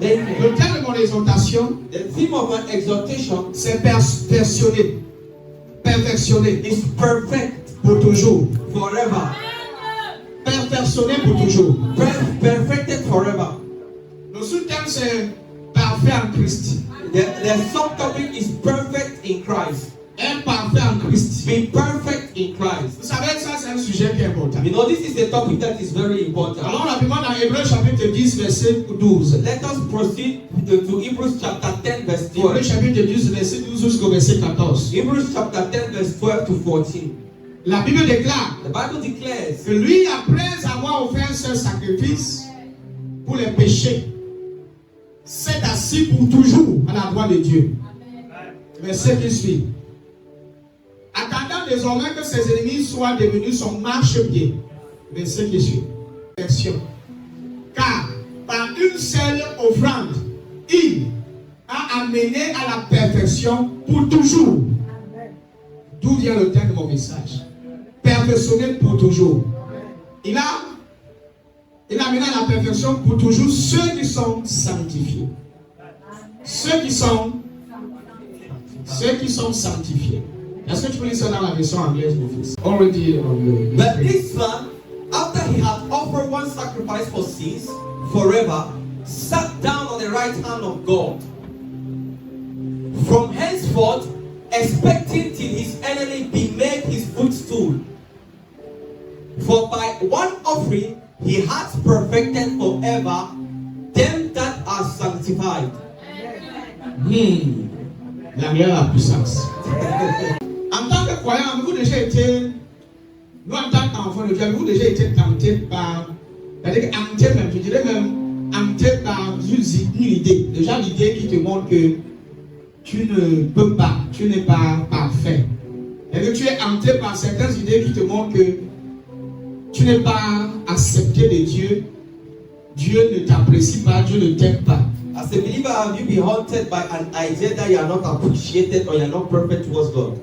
Le thème de mon exhortation, the theme of my exhortation, c'est perfectionner. Perfectionner. is perfect Pour toujours. forever. Perfectionner pour toujours. Perfected forever. Le sous-thème, c'est parfait en Christ. The subtopic is perfect in Christ. Être parfait en Christ. Be perfect in Christ. Vous savez, ça c'est un sujet qui est important. You know, this is a topic that is very important. Alors rapidement dans Hébreux chapitre 10 verset 12. Let us proceed to Hebrews chapter 10 verse 12. Hébreux chapitre 10 verset 12 jusqu'au verset 14. Hebrews chapter 10 verse 12 to 14. La Bible déclare The Bible declares que lui, après avoir offert ce sacrifice pour les péchés, s'est assis pour toujours à la droite de Dieu. Verset qui suit. Attendant désormais que ses ennemis soient devenus son marchepied. Verset qui suit. Version. Car par une seule offrande, il a amené à la perfection pour toujours. D'où vient le thème de mon message? Perfectionner pour toujours. Il a amené à la perfection pour toujours ceux qui sont sanctifiés. Ceux qui sont sanctifiés. Est-ce que tu peux lire ça dans la version anglaise, mon fils? Already on But this man, after he had offered one sacrifice for sins forever, sat down on the right hand of God. From henceforth, expecting till his enemy be made his footstool. For by one offering he hath perfected forever them that are sanctified. L'anglais a la puissance. En tant que croyant, avez-vous déjà été, nous en tant qu'enfants de Dieu, avez-vous déjà été tenté par, c'est-à-dire hanté même, je dirais même, hanté par une idée. Déjà l'idée qui te montre que tu ne peux pas, tu n'es pas parfait. Et que tu es hanté par certaines idées qui te montrent que tu n'es pas accepté de Dieu. Dieu ne t'apprécie pas, Dieu ne t'aime pas. As a believer, have you been haunted by an idea that you are not appreciated or you are not perfect towards God?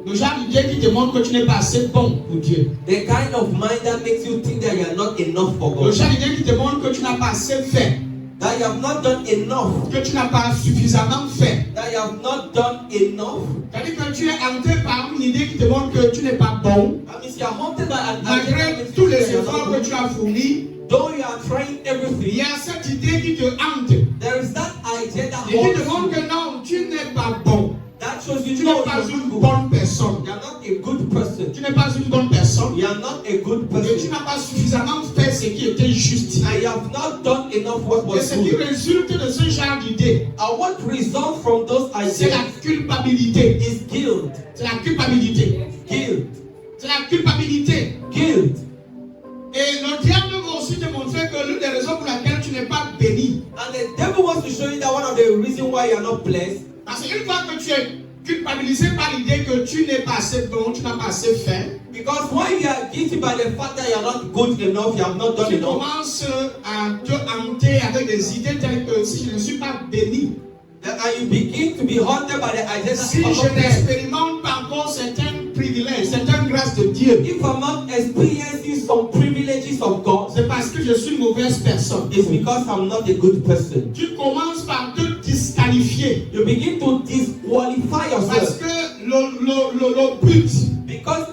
Le genre d'idée qui te montre que tu n'es pas assez bon pour Dieu. The kind of mind that makes you think that you are not enough for Le God. genre d'idée qui te montre que tu n'as pas assez fait. That you have not done enough. Que tu n'as pas suffisamment fait. That you have not done enough. C'est-à-dire que tu es hanté par une idée qui te montre que tu n'es pas bon. That means you are haunted by an idea Malgré that makes tous you les think that you are efforts not que tu as fournis, though you are trying il everything, y a cette idée qui te hante. there is that idea that Et qui te haunts montre you. que non, tu n'es pas bon. That shows you Tu no, n'es pas you une bonne personne. are not a good person. Tu n'es pas une bonne personne. You are not a good Et tu person. n'as pas suffisamment fait ce qui était juste. And you have not done enough what Et was ce qui good. résulte de ce genre d'idée, And what results from those c'est la ideas culpabilité. is guilt. C'est la culpabilité. Guilt. C'est la culpabilité. Guilt. Et le diable va aussi te montrer que l'une des raisons pour laquelle tu n'es pas béni. And the devil wants to show you that one of the reasons why you are not blessed. Parce qu'une fois que tu es culpabilisé par l'idée que tu n'es pas assez bon, tu n'as pas assez fait, Because when you are guilty by the fact that you are not good enough, you have not done tu enough, commences à te hanter avec des idées telles que si je ne suis pas béni, and you begin to be haunted by the idea that si I'm je not blessed. n'expérimente pas encore certains privilèges, certaines grâces de Dieu, If I'm not experiencing some privileges of God, c'est parce que je suis une mauvaise personne. it's because I'm not a good person. Tu commences par te disqualifier. You begin to disqualify Parce yourself. que le but, Because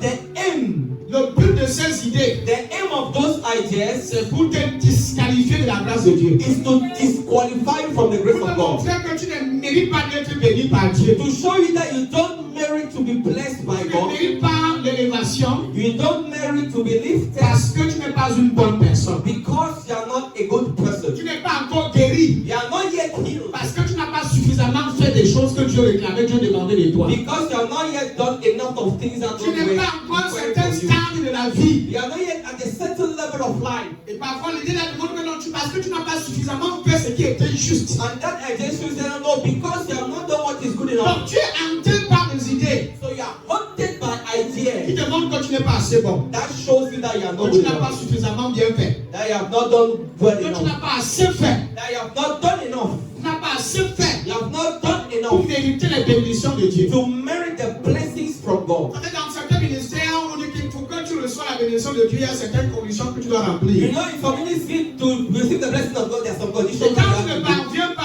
le but de ces idées, the aim of those ideas c'est pour te disqualifier de la grâce de Dieu. is to disqualify you from the grace Pour te of God. montrer que tu ne mérites pas d'être béni par Dieu. To show you that you don't merit to be blessed by Tu ne God. mérites pas l'élévation You don't merit to be lifted parce que tu n'es pas une bonne personne. because you are not a good person. Tu n'es pas encore guéri You are not yet healed parce que tu n'as pas suffisamment fait des choses que Dieu réclamait, Dieu demandait de toi. because you have not yet done enough of things that Tu God n'es pas encore à un certain stade de la vie. You are not yet at a certain level of life. Et parfois l'idée là demande que non, parce que tu n'as pas suffisamment fait ce qui était juste. And that idea shows that no, because you have not done what is good enough. Donc tu es hanté par des idées So you are haunted by qui ideas te montrent que tu n'es pas assez bon. that shows you that you are Que not tu good n'as pas enough. suffisamment bien fait. That you have not done well Que tu n'as enough. pas assez fait. That you have not done enough. Tu n'as pas assez fait You have not done pour enough mériter les bénédictions de Dieu. to merit the blessings from God. Dans certains ministères, on dit qu'il faut que tu reçois la bénédiction de Dieu, il y a certaines conditions que tu dois You remplir. know, if a ministry to receive the blessing of God, there are some Et conditions. quand tu ne parviens pas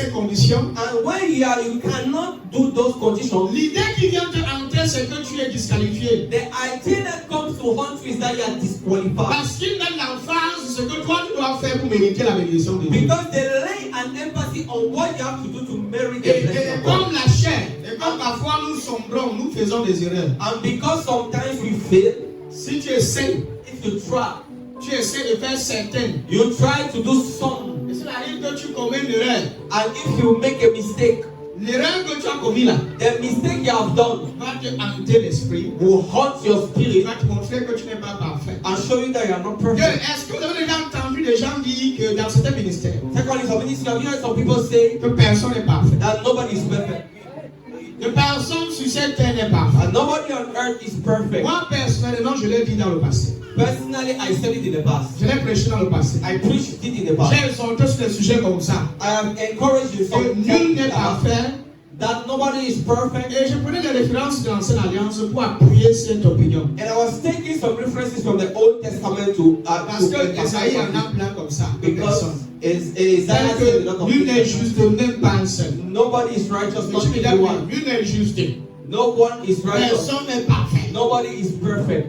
ces conditions, And when you cannot do those conditions, l'idée qui vient te hanter, c'est que tu es disqualifié. the idea that comes to haunt you is that you are disqualified. Parce qu'il donne l'emphase de ce que toi tu dois faire pour mériter la bénédiction de Dieu. Because they lay an emphasis on what you have to do to merit the Et blessing of comme God. la chair, et comme parfois nous sombrons, nous faisons des erreurs. And because sometimes we fail, Si tu essaies, if you try, tu essaies de faire certaines. you try to do some, Et s'il arrive que tu commets une erreur, and if you make a mistake, l'erreur que tu as commise là, the mistake you have done va te hanter l'esprit. will haunt your Il spirit va te montrer que tu n'es pas parfait. and show you that you are not Que- perfect. Est-ce que vous avez déjà entendu des gens dire que dans certains ministères, Secondly, some ministers, have you heard some people say que personne n'est parfait? that nobody is perfect? Que personne sur cette terre n'est parfait. And nobody on earth is perfect. Moi, personnellement, je l'ai dit dans le passé. Personally, I said it in the past. Je l'ai prêché dans le passé. I preached it in the past. J'ai exhorté sur des sujets comme ça. I have encouraged you Que some nul n'est parfait. that nobody is perfect. Et je prenais des références de l'ancienne alliance pour appuyer cette opinion. And I was taking some references from the Old Testament to Parce que Esaïe en a plein comme ça. De because personnes. Isaiah said a lot Que of nul n'est things. juste, même pas un seul. Nobody is righteous, Mais not tu me dis, everyone. nul n'est juste. No one is righteous. Personne n'est parfait. Nobody is perfect.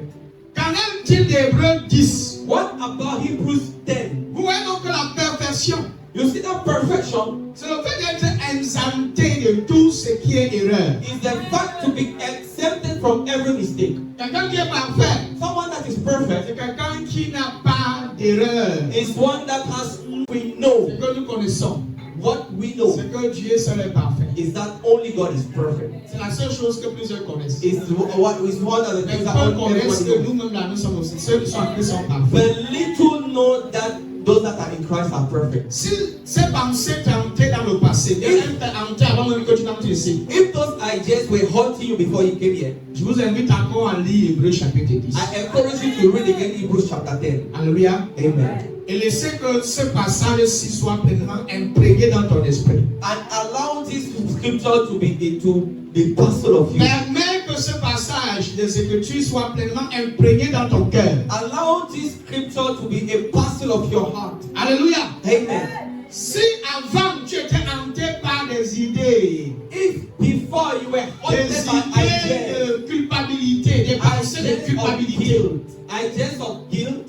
Qu'en est-il d'Hébreux 10? What about Hebrews 10? Vous voyez donc que la perfection, You see that perfection c'est le fait d'être exempté de tout ce qui est erreur. is the fact to be exempted from every mistake. Quelqu'un qui est parfait, Someone that is perfect c'est quelqu'un qui n'a pas d'erreur. is one that has, we know, Ce que nous connaissons, what we know c'est que Dieu seul est parfait. is that only God is perfect. C'est la seule chose que plusieurs connaissent. Is what is one of the Mais things that peu connaissent everybody que knows. nous-mêmes là, nous sommes aussi. Ceux qui sont en Christ sont parfaits. But little know that those that are in Christ are perfect. Si ces pensées t'hantaient dans le passé, elles t'ont hanté avant même que tu n'entres ici, If those ideas were haunting you before you came here, je vous invite encore à lire Hébreux chapitre 10. I encourage you to read again Hebrews chapter 10. Alléluia. Amen. Et laissez que ce passage-ci soit pleinement imprégné dans ton esprit. And allow this scripture to be parcel of you. Permets que ce passage des Écritures soit pleinement imprégné dans ton cœur. Allow this scripture to be a parcel of your heart. Alléluia. Amen. Si avant tu étais hanté par des idées, If before you were haunted des by ideas, idées de culpabilité, des pensées de ideas of culpabilité, guilt, ideas of guilt,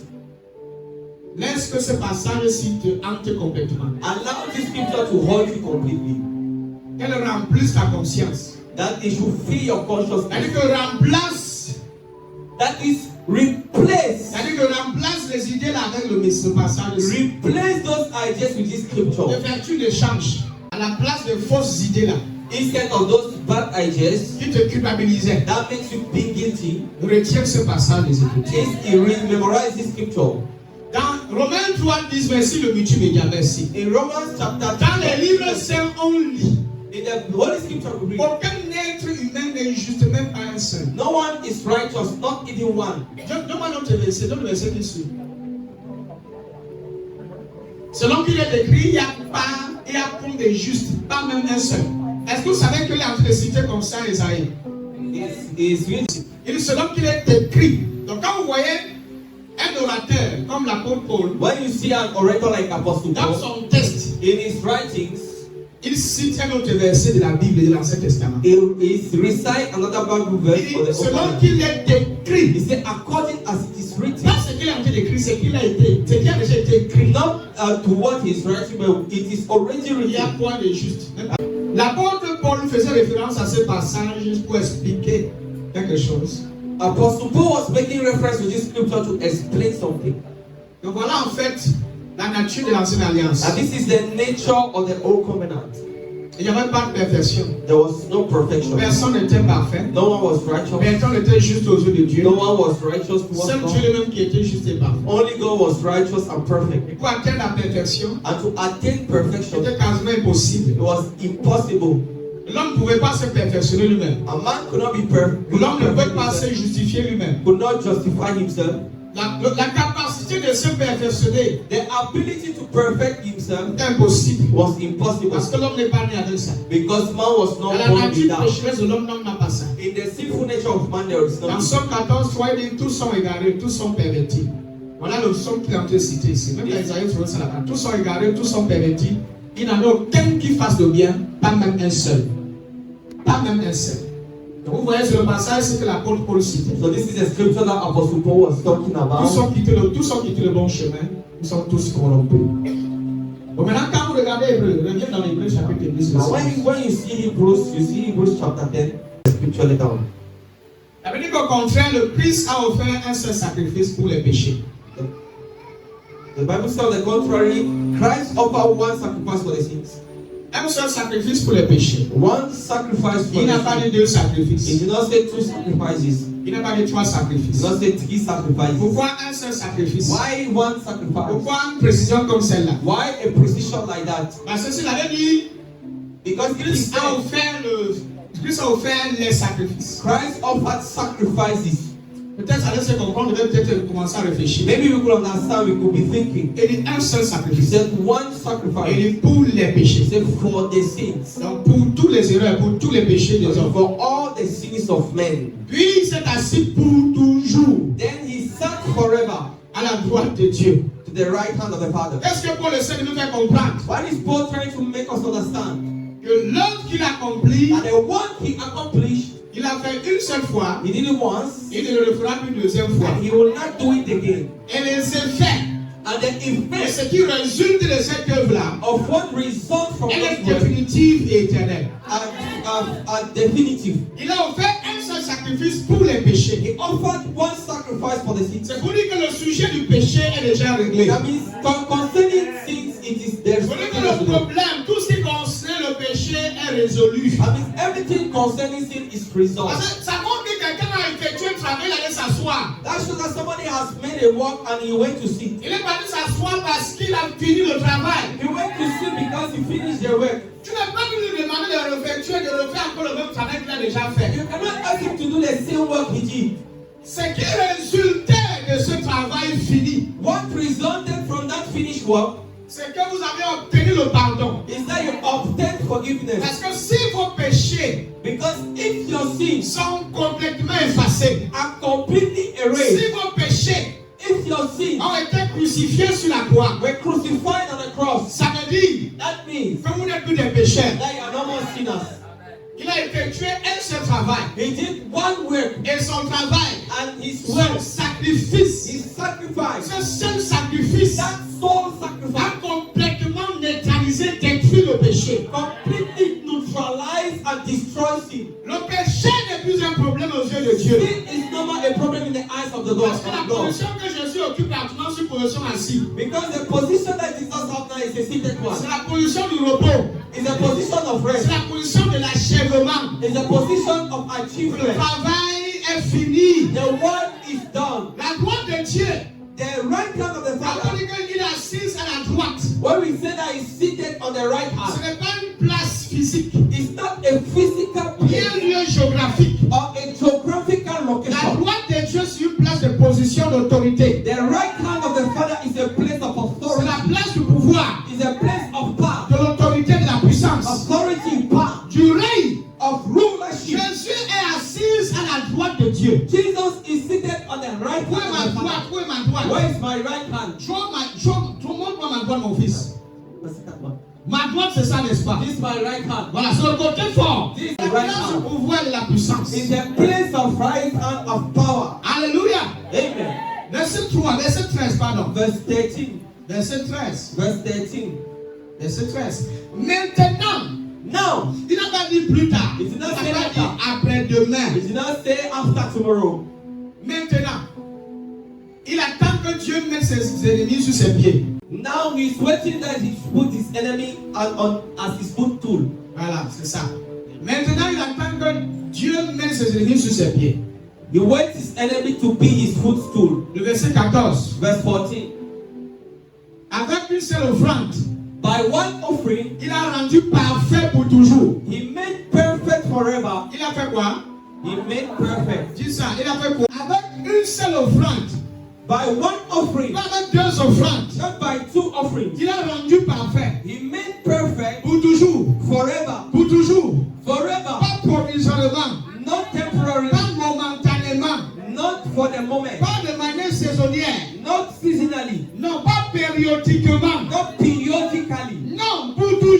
laisse que ce passage-ci te hante complètement. allow this scripture to haunt you completely. Qu'elle remplisse ta conscience. That it should fill your consciousness. C'est-à-dire que remplace, That is replace. c'est-à-dire que remplace les idées là avec ce passage-ci. Replace those ideas with this scripture. De vertu de change. À la place de fausses idées là, Instead of those bad ideas qui te culpabilisaient, that makes you feel guilty, retiens ce passage des Écritures. is memorize this scripture. Dans Romains 3, 10, merci le multimédia, merci. In Romans chapter Dans les livres saints, on lit. in the Holy Scripture we read, Aucun être humain n'est juste, même pas un seul. no one is righteous, not even one. Donne-moi notre verset, donne le verset qui suit. Selon qu'il est écrit, il y a point de juste, pas même un seul. Est-ce que vous savez que l'antécité comme ça, Esaïe? Is written. Il dit selon qu'il est écrit. Donc quand vous voyez un orateur comme l'apôtre Paul, When you see an orator like Apostle dans Paul, son texte, in his writings, il cite un autre verset de la Bible et de l'Ancien Testament. he recite another Bible verse Il for the dit, selon Old qu'il est écrit. He said, according as it is written, Pas ce qu'il a été écrit, c'est qu'il a été, c'est qu'il a déjà été écrit. not to what he is writing, but it is already Il y a written. point de juste. L'apôtre Paul faisait référence à ce passage pour expliquer quelque chose. Apostle Paul was making reference to this scripture to explain something. Donc voilà en fait la nature de l'ancienne alliance. And this is the nature of the old covenant. Il n'y avait pas de perfection. There was no perfection. Personne n'était parfait. No one was righteous. Personne n'était juste aux yeux de Dieu. No one was righteous towards Seul God. Dieu lui-même qui était juste et parfait. Only God was righteous and perfect. Et pour atteindre la perfection, And to attain perfection, c'était quasiment impossible. it was impossible. L'homme ne pouvait pas se perfectionner lui-même. A man could not be perfect. L'homme ne pouvait pas se justifier lui-même. Could not justify himself. La capacité de se perfectionner The ability to perfect himself est impossible. was impossible Parce que l'homme n'est pas né avec ça. because man was Dans not la born nature without. pécheresse de l'homme, l'homme n'a pas ça. In the sinful nature of man, there is Dans nothing. Somme 14, 3, il dit tous sont égarés, tous sont pervertis. Voilà le psaume qui est en train de citer ici. Même dans Isaïe, tu vois ça là-bas. Tous sont égarés, tous sont pervertis. Il n'y en a aucun qui fasse le bien, pas même un seul. Pas même un seul. Donc vous voyez sur le passage, c'est que l'apôtre Paul citait. So this is a scripture that Apostle Paul was talking Tous about. ont quitté le bon chemin, ils sont tous corrompus. Bon, maintenant, quand vous regardez Hébreu, reviens dans l'Hébreu chapitre 10. Now when you see Hebrews chapter 10, the scripture later on. Ça veut dire qu'au contraire, le Christ a offert un seul sacrifice pour les péchés. The Bible says on the contrary, Christ offered one sacrifice for the sins. Un seul sacrifice pour les péchés. One sacrifice for Il n'a the pas sins. dit deux sacrifices. He did not say two sacrifices. Il n'a pas dit trois He sacrifices. did not say three sacrifices. Pourquoi un seul sacrifice? Why one sacrifice? Pourquoi une précision comme celle-là? Why a precision like that? Parce que s'il avait dit, Because Christ a offert les sacrifices. Christ offered sacrifices. Peut-être ça laisse comprendre, on devait peut-être commencer à réfléchir. Maybe we could understand, we could be thinking. Il dit un seul He sacrifice. said one Il sacrifice. dit pour les He péchés. said for the sins. Donc pour tous les erreurs, pour tous les péchés des hommes. For all the sins of men. Puis il s'est assis pour toujours Then he sat forever à la droite de Dieu. to the right hand of the Father. Qu'est-ce que Paul essaie de nous faire comprendre? What is Paul trying to make us understand? Que l'œuvre qu'il accomplit, That the one he accomplished, il a fait une seule fois, he did it once, il ne le fera plus une deuxième fois. and he will not do it again. Et les effets, And the et effect ce qui résulte de cette œuvre-là, of what results from elle est this work définitive et éternelle. are definitive. Il a offert un seul sacrifice pour les péchés. He offered one sacrifice for the sins. C'est pour dire que le sujet du péché est déjà réglé. That means concerning sins, it is there. C'est pour dire que le problème, tout ce qui concerne le péché est résolu. That means everything concerning sin is resolved. Parce que ça montre que quelqu'un a effectué un travail, il allait s'asseoir. That shows that somebody has made a work and he went to sit. Il est parti s'asseoir parce qu'il a fini le travail. He went to sit because he finished the work. Tu n'as pas dû lui demander de refaire encore le même travail qu'il a déjà fait. You cannot ask him to do the same work he did. Ce qui résultait de ce travail fini, What resulted from that finished work c'est que vous avez obtenu le pardon. is that you obtained forgiveness. Parce que si vos péchés Because if your sins sont complètement effacés, are completely erased, si vos péchés if your sins ont été crucifiés sur la croix, were crucified on the cross, ça veut dire that means que vous n'êtes plus des pécheurs. that you are no more sinners. Il a effectué un seul travail. He did one work, Et son travail, and his son work, sacrifice, his sacrifice, ce seul sacrifice that soul a sacrifice, complètement neutralisé, détruit le péché. completely neutralized and destroys sin. Le péché n'est plus un problème aux yeux de Dieu. Sin is no more a problem in the eyes of the Parce que la God. position que Jésus occupe actuellement, c'est une position assise. Because the position that Jesus has now is a seated one. C'est la position du repos. It's a position of C'est rest. la position de l'achèvement. It's a position of Le achievement. travail est fini. The work is done. La droite de Dieu, The right hand of the ça Father, veut dire qu'il est assis à la droite. when we say that he's seated on the right Ce hand, n'est pas une place physique, it's not a physical ni place un lieu géographique. or a geographical La location. droite de Dieu, c'est une place de position d'autorité. The right hand of the Father is a place of C'est authority. la place du pouvoir, It's a place of power, de l'autorité, de la puissance, authority, power, du règne. of rulership. Jésus est assis à la droite de Dieu. Jesus is seated on the right Où est ma hand of the droite? Father. Où est ma droite? Where is my right hand? Montre-moi ma droite, mon fils. Ma droite, c'est ça, n'est-ce pas? This is my right hand. Voilà, c'est le côté fort. This is La the right place du hand. pouvoir et de la puissance. It's a place of right hand of power. Alléluia. Amen. Verset 3, verset 13, pardon. Verse 13. Verset 13. Verse 13. Verset 13. Maintenant, Now, il n'a pas dit plus tard. It did Il not n'a say pas dit later. après-demain. it did not say after tomorrow. Maintenant, il attend que Dieu mette ses ennemis sur ses pieds. Now he's waiting that he put his enemy on as his footstool. Voilà, c'est ça. Maintenant, il attend que Dieu mette ses ennemis sur ses pieds. He wants his enemy to be his footstool. Le verset 14. Verse 14. Avec une seule offrande, By one offering, il a rendu parfait pour toujours. he made perfect forever. Il a fait quoi? He made perfect. Dis ça, il a fait quoi? Avec une seule offrande, By one offering, pas avec deux offrandes, not by two offerings. il a rendu parfait He made perfect pour toujours. forever. Pour toujours. Forever. Pas provisoirement, Not temporarily. pas momentanément, Not for the moment. pas de manière saisonnière, Not seasonally. non, pas périodiquement, Not periodically. non, pour toujours.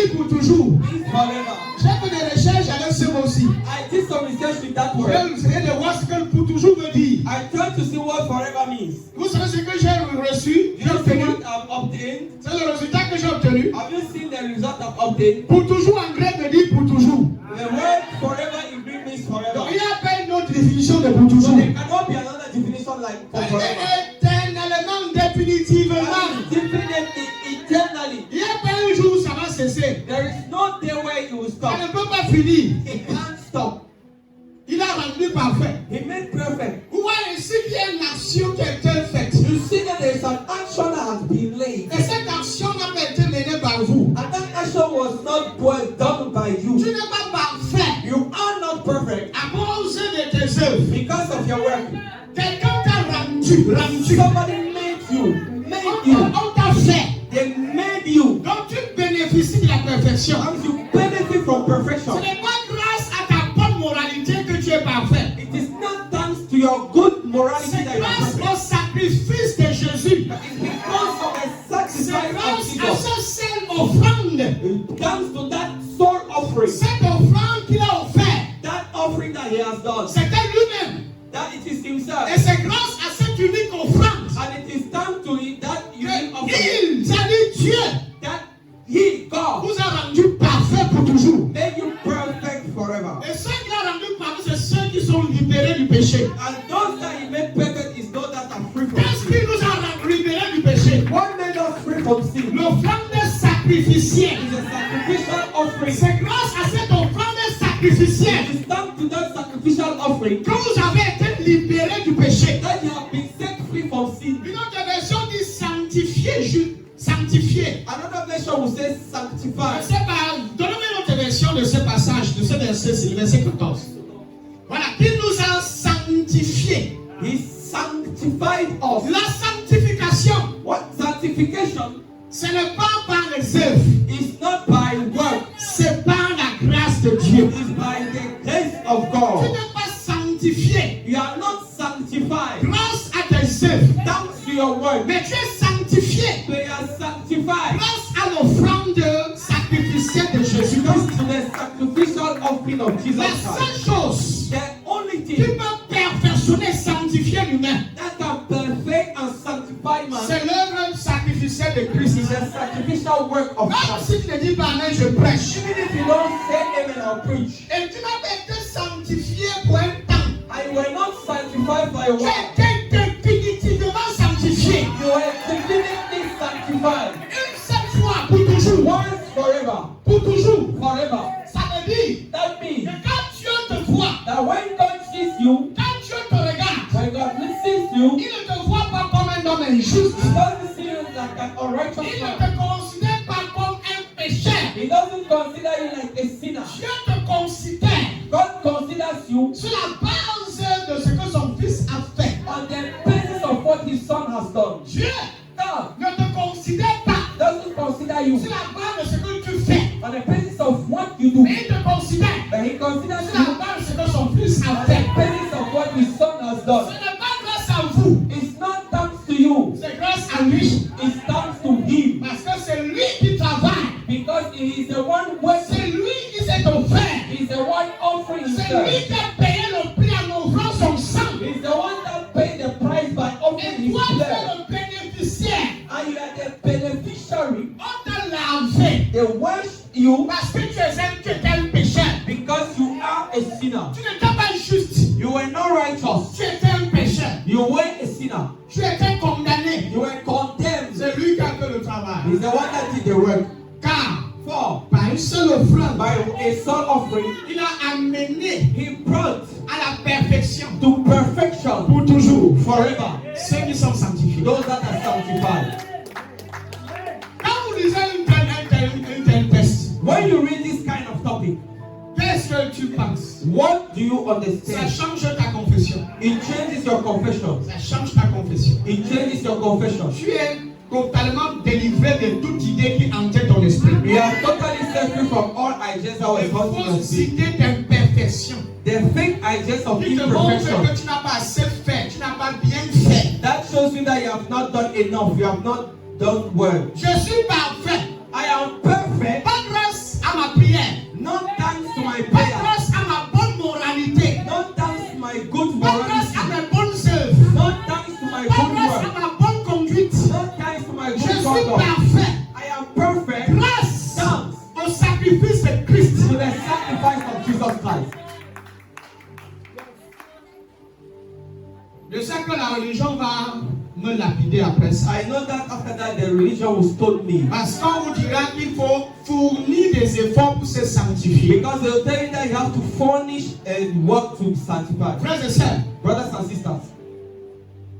dit pour toujours. means forever. J'ai fait des recherches avec ce mot aussi. I did some research with that word. Je vais de voir ce que pour toujours me dit. I tried to see what forever means. Vous savez ce que j'ai reçu? Do you see what I've obtained? C'est le résultat que j'ai obtenu. Have you seen the result I've obtained? Pour toujours en grec me dit pour toujours. The word forever in Greek means forever. Donc il n'y a pas une autre définition de pour toujours. So there cannot be another definition like for forever. Éternellement, définitivement. Definite eternally. Il n'y a pas un jour où ça va cesser. There is no day where it will Ça stop. ne peut pas finir. It can't stop. Il a rendu parfait. He made perfect. Vous voyez ici qu'il y a une action qui a été faite. You see that there is an action that has been laid. Et cette action n'a pas été menée par vous. And that action was not done by Tu you. n'es pas parfait You are not perfect à cause de tes œuvres. because of your work. Quelqu'un t'a rendu. Somebody made you. Made you. On t'a fait. They made you. Donc tu bénéficies de la perfection. And you benefit from Ce perfection. n'est pas grâce à ta bonne moralité que tu es parfait. It is not thanks to your good morality C'est that you are grâce perfect. au sacrifice de Jésus. It's because of the C'est sacrifice of grâce à Jesus. ce seul offrande. It comes to that soul offering. Cette offrande qu'il a offert. That offering that he has done. C'était lui-même. That it is himself. Et c'est grâce à cette unique offrande And it is thanks to it that unique offering. qu'il, c'est-à-dire Dieu, That he, God, vous a rendu parfait pour toujours. made you perfect forever. Et ceux qu'il a rendu parfait, c'est ceux qui sont libérés du péché. And those that he made perfect is those that are free from Qu'est-ce sin. qui nous a libérés du péché? What made us free from sin? L'offrande sacrificielle. Is a sacrificial offering. C'est grâce à cette offrande sacrificielle It is thanks to that sacrificial offering que vous avez été libérés du péché. that you have been set free from sin. Une autre version dit sanctifié, sanctifié. Another version will say Je sanctified. sais pas, donnez-moi une autre version de ce passage, de ce verset, c'est le verset 14. Voilà, il nous a sanctifiés. He sanctified us. La sanctification, What sanctification ce n'est pas par les œuvres, is not by work, c'est par la grâce de Dieu. it is by the grace of Tu God. n'es pas sanctifié You are not sanctified grâce à tes œuvres, thanks to your work, mais tu es sanctifié but you are sanctified grâce à l'offrande sacrificielle de Jésus. thanks to the sacrificial offering of Jesus La Christ. seule chose The only qui thing peut perfectionner, sanctifier l'humain, that can perfect and sanctify man c'est l'œuvre sacrificielle de Christ. is the sacrificial work of Même Christ. si tu ne dis pas amen, je prêche. Even if you don't say amen or preach, Et tu n'as pas été sanctifié pour un temps. and you were not sanctified by a Tu while, as été définitivement sanctifié. you were definitely sanctified. Une seule fois, pour toujours. Once forever. Pour toujours. Forever. Ça veut dire That que means quand Dieu te voit, that when God sees you, quand Dieu te regarde, when God sees you, il ne te voit pas comme un homme injuste. He doesn't see you like an unrighteous Il ne man. te considère pas comme un pécheur. He doesn't consider you like a sinner. Dieu te considère God considers you sur la base de ce que son fils a fait. on the basis of what His Son has done. Dieu God ne te considère pas doesn't consider you sur la base de ce que tu fais, on the basis of what you do, mais il te considère but He considers sur la you base de ce que son fils a on fait. the basis of what His Son has Ce done. n'est pas grâce à vous, It's not thanks to you, c'est grâce à lui. it's thanks to Him. Parce que c'est lui qui travaille. Because He is the one working, C'est lui qui s'est offert. He is the one offering C'est Himself. lui qui a payé le prix en offrant son sang. He's the one that paid the price by offering Et His toi, tu blood. es le bénéficiaire. And you are the beneficiary. On t'a lavé. They wash you Parce que tu étais un pécheur. because you are a sinner. Tu n'étais pas juste. You were not righteous. Tu étais un pécheur. You were a sinner. Tu étais condamné. You were condemned. C'est lui qui a fait le travail. He's the one that did the work. Car, For par une seule offrande, by a soul offering, il a amené He brought à la perfection to perfection pour toujours forever ceux qui sont sanctifiés. those that are sanctified. Quand vous lisez un tel texte, When you read this kind of topic, qu'est-ce que tu penses? what do you Ça understand? change ta confession. It changes your confession. Ça change ta confession. It changes your confession. Tu es totalement délivré de toute idée qui hantait ton esprit. You are totally set free from all ideas that were Les causing your fausses sin. idées d'imperfection. The fake ideas of Qui te montrent imperfection. que tu n'as pas assez fait, tu n'as pas bien fait. That shows you that you have not done enough. You have not done well. Je suis parfait. I am perfect Pas grâce my Je good suis conduct. parfait I am perfect grâce thanks au sacrifice de Christ. to the sacrifice of Jesus Christ. Je sais que la religion va me lapider après ça. I know that after that the religion will stone me. Parce qu'on vous dira qu'il faut fournir des efforts pour se sanctifier. Because they will tell you that you have to furnish and work to sanctify. Frères et sœurs, Brothers and sisters,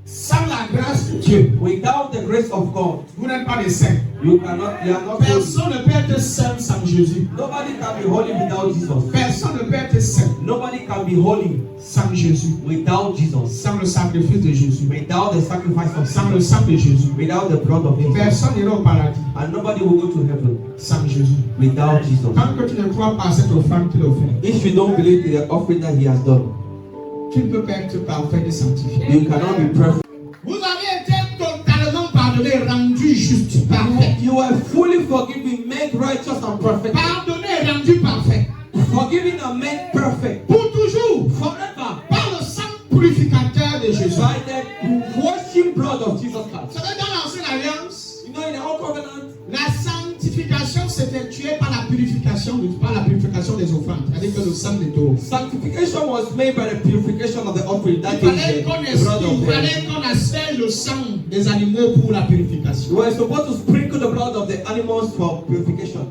sans la grâce de Dieu, without the grace of God, vous n'êtes pas des saints. you are not holy. Personne ne peut être saint sans Jésus. Nobody can be holy without Jesus. Personne ne peut être saint Nobody can be holy sans Jésus. without Jesus. Sans le sacrifice de Jésus. Without the sacrifice of Sans le Jesus. sang de Jésus. Without the blood of Jesus. Personne n'ira au paradis And nobody will go to heaven sans Jésus. without Jesus. Tant que tu ne crois pas à cette offrande qu'il a offerte, If you don't believe in the offering that he has done, tu ne peux pas être parfait et sanctifié. you cannot be perfect. Vous avez été totalement pardonné, rendu juste, parfait. You are fully forgiven, made righteous and perfect. Pardonné, rendu parfait. Forgiven and made perfect. Pour toujours, Forever. par le sang purificateur de Jésus. By the washing blood of Jesus Vous Christ. savez, dans l'ancienne alliance, You know, in the old covenant, la sanctification s'effectuait par la purification des offrandes, c'est-à-dire que le sang des taureaux. sanctification was made by the purification of the offering. Il That fallait is qu'on the blood of them. asperge le sang des animaux pour la You purification. were supposed to sprinkle the blood of the animals for purification.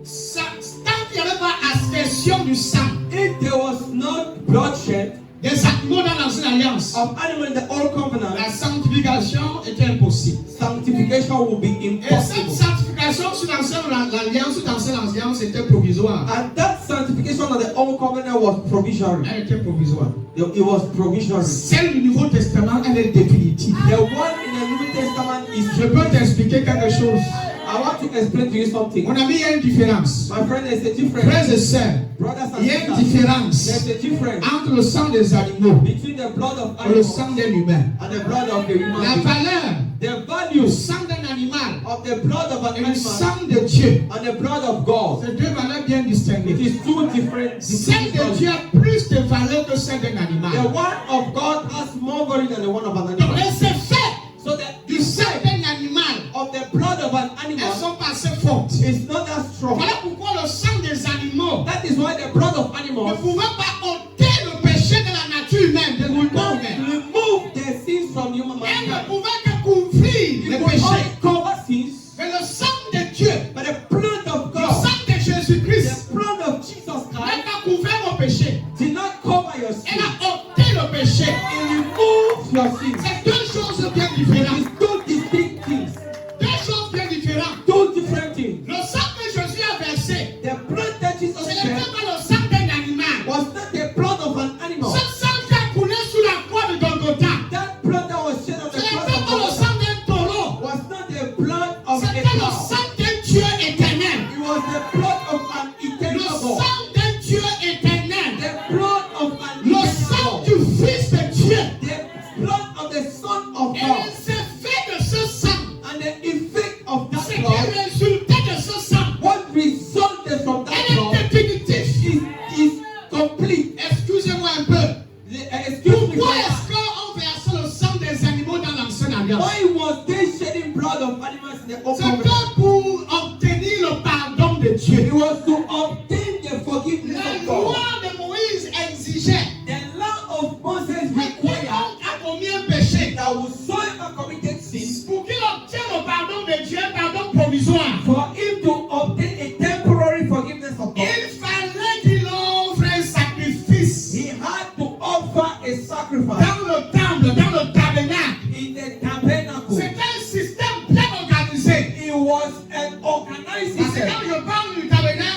Tant qu'il n'y avait pas aspersion du sang If there was no bloodshed des animaux dans l'ancienne alliance, of animal in the old covenant, la sanctification était impossible. sanctification will be Et cette impossible. sanctification sur l'ancienne alliance était provisoire. And that sanctification of the old covenant was provisionary. Elle était provisoire. It was provisionary. Celle du Nouveau Testament, elle est définitive. The one in the New Testament is. Je peux t'expliquer quelque chose. I want to explain to you something. Mon ami, il y a une différence. My friend, there's a difference. Frères et sœurs, Brothers and il y a une sisters, différence there's a difference entre le sang des animaux between the blood of et le animals sang d'un humain. and the blood of the human La being. valeur The du value sang d'un animal of the blood of an et le animal sang de Dieu, and the blood of God, c'est deux valeurs bien it distinguées. is two different. Celle de Dieu a plus de valeur que celle d'un The animal. one of God has more value than the one of an Donc animal. les effets So that du sang d'un animal, of the blood of an elles animal sont pas assez fortes. is not that strong. Voilà pourquoi le sang des animaux That is why the blood of ne animals pouvait pas ôter le péché de la nature humaine, de l'humain not humain. remove the sins from human Elle ne mankind. pouvait que couvrir It les will péchés. only cover sins, Mais le sang de Dieu, but the blood of le God, sang de Jésus-Christ, the blood of Jesus n'a Christ, pas couvert vos péchés. did not cover your Elle sins. a ôté le péché. It removes your sins. C'est deux choses bien It différentes. is two distinct things, Deux choses bien différentes. two different things. Le sang que Jésus a versé, The blood that Jesus ce shed n'était pas le sang d'un animal. was not the blood of an animal. Ce sang qui a coulé sous la croix de Golgotha, That blood that was shed on ce the n'était cross of pas le God sang d'un taureau. was not the blood of a C'était le cow. sang d'un Dieu éternel. It was the blood of an Le eternal God. sang d'un Dieu éternel. The blood of an Le eternal sang God. du Fils de Dieu. The blood of the Son of Et God. les effets de ce sang, And the effect of ce that qui blood, résultait de ce sang, what resulted from that elle blood est définitive. is complete. Excusez-moi un peu. Excuse me. Pourquoi est-ce qu'on versait le sang des animaux dans l'ancienne alliance? Why was they shedding blood of animals in the old covenant? C'était pour obtenir le pardon de Dieu. It was to obtain the forgiveness La of loi God. de Moïse exigeait The law of Moses que required quiconque a commis un péché, that whosoever committed sin, pour qu'il obtienne le pardon de Dieu, un pardon provisoire, for him to obtain a temporary forgiveness of God, il fallait qu'il offre un sacrifice he had to offer a sacrifice dans le temple, dans le tabernacle. in the tabernacle. C'était un système bien organisé. It was an organized Parce que system. quand je parle du tabernacle,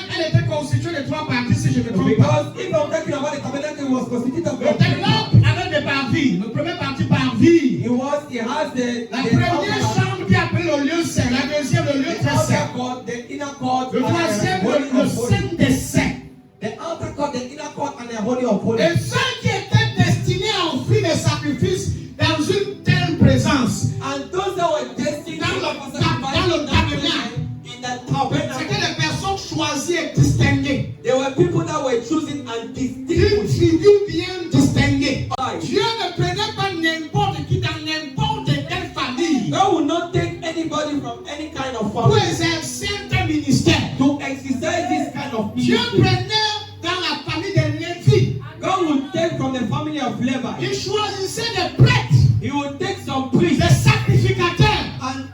anybody from any kind of pour family exercer un ministère. to exercise this kind of Dieu ministry. prenait dans la famille de Lévi. God will take from the family of Levi. Il choisissait des prêtres, He will take some priests des sacrificateurs.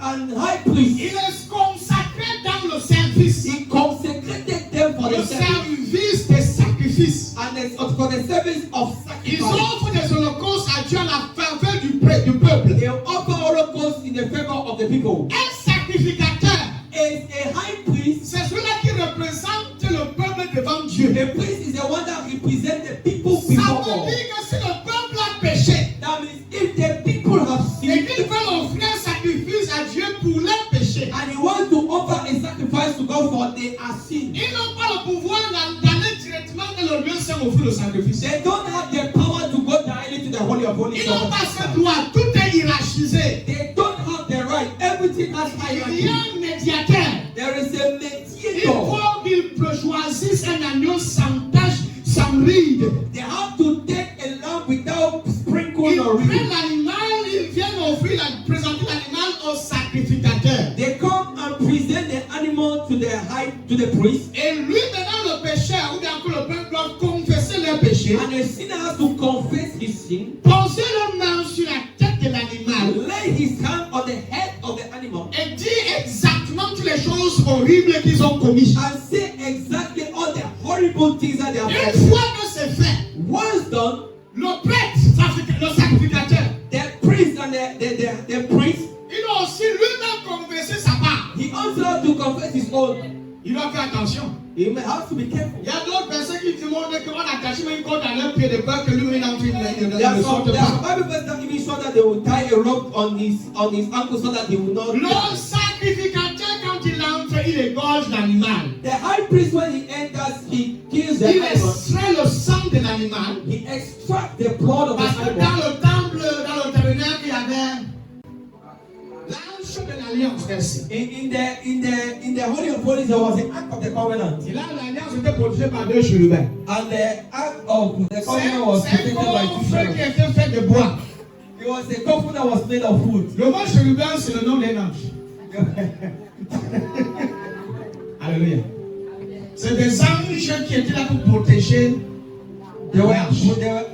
and high priests. Il les consacrait dans le service. He consecrated them for Le the service service des sacrifices. and for the service of Ils sacrifice. offrent des holocaustes à Dieu à la faveur du peuple. They offer holocaust in the favor of the people. Un sacrificateur, Is a high priest. c'est celui-là qui représente le peuple devant Dieu. A priest is the one that represents the people Ça before veut God. dire que si le peuple a péché That means if the people have et sinned qu'ils veulent offrir un sacrifice à Dieu pour leur péché, and he wants to offer a sacrifice to God for their sin, ils n'ont pas le pouvoir d'aller directement dans le lieu saint offrir le sacrifice. they don't have the power to go directly to the Holy of Holies. Ils n'ont pas ce droit, tout est hiérarchisé. They don't have the right. Everything has Il y hierarchy. a un médiateur. There is a Il mediator. faut qu'ils choisissent un agneau sans tache, sans ride. They have to take a lamb without sprinkle Ils or prennent ring. l'animal, ils viennent offrir, présenter l'animal au sacrificateur. They come and present the animal to the priest, Et lui, maintenant, le pécheur, ou bien encore le peuple, doit confesser leur péché. and the sinner has to confess his sin, Poser leur main sur la tête de l'animal lay his hand on the head of the animal, et dire exactement toutes les choses horribles qu'ils ont commises. and say exactly all the horrible things that they have Une done. fois que c'est fait, Once done, le prêtre, le sacrificateur, the priest and the priest, il doit aussi lui-même confesser sa part. he also has to confess his own. Il doit faire attention. He may have to be careful. Il y a d'autres personnes qui demandent qu'on attache une corde à leur pied de peur que lui-même n'entre There dans are le some sorte pas. Bible verses that even show that they will tie a rope on his ankle so that he will not. Le sacrificateur, quand il entre, il égorge l'animal. The high priest, when he enters, he kills the Il animal. extrait le sang de l'animal. He extracts the blood of Parce the que animal. dans le temple, dans le tabernacle, il y avait l'arche de l'alliance. Merci. In the Holy of Holies, there was the Ark of the Covenant. Et là, l'alliance était protégée par deux chérubins. And the Ark of the C'est Covenant was un protected by two coffre qui cherubim. était fait de bois. It was a coffin that was made of wood. Le mot chérubin, c'est le nom d'un ange. Alléluia. C'est des anges qui étaient là pour protéger They were, l'arche.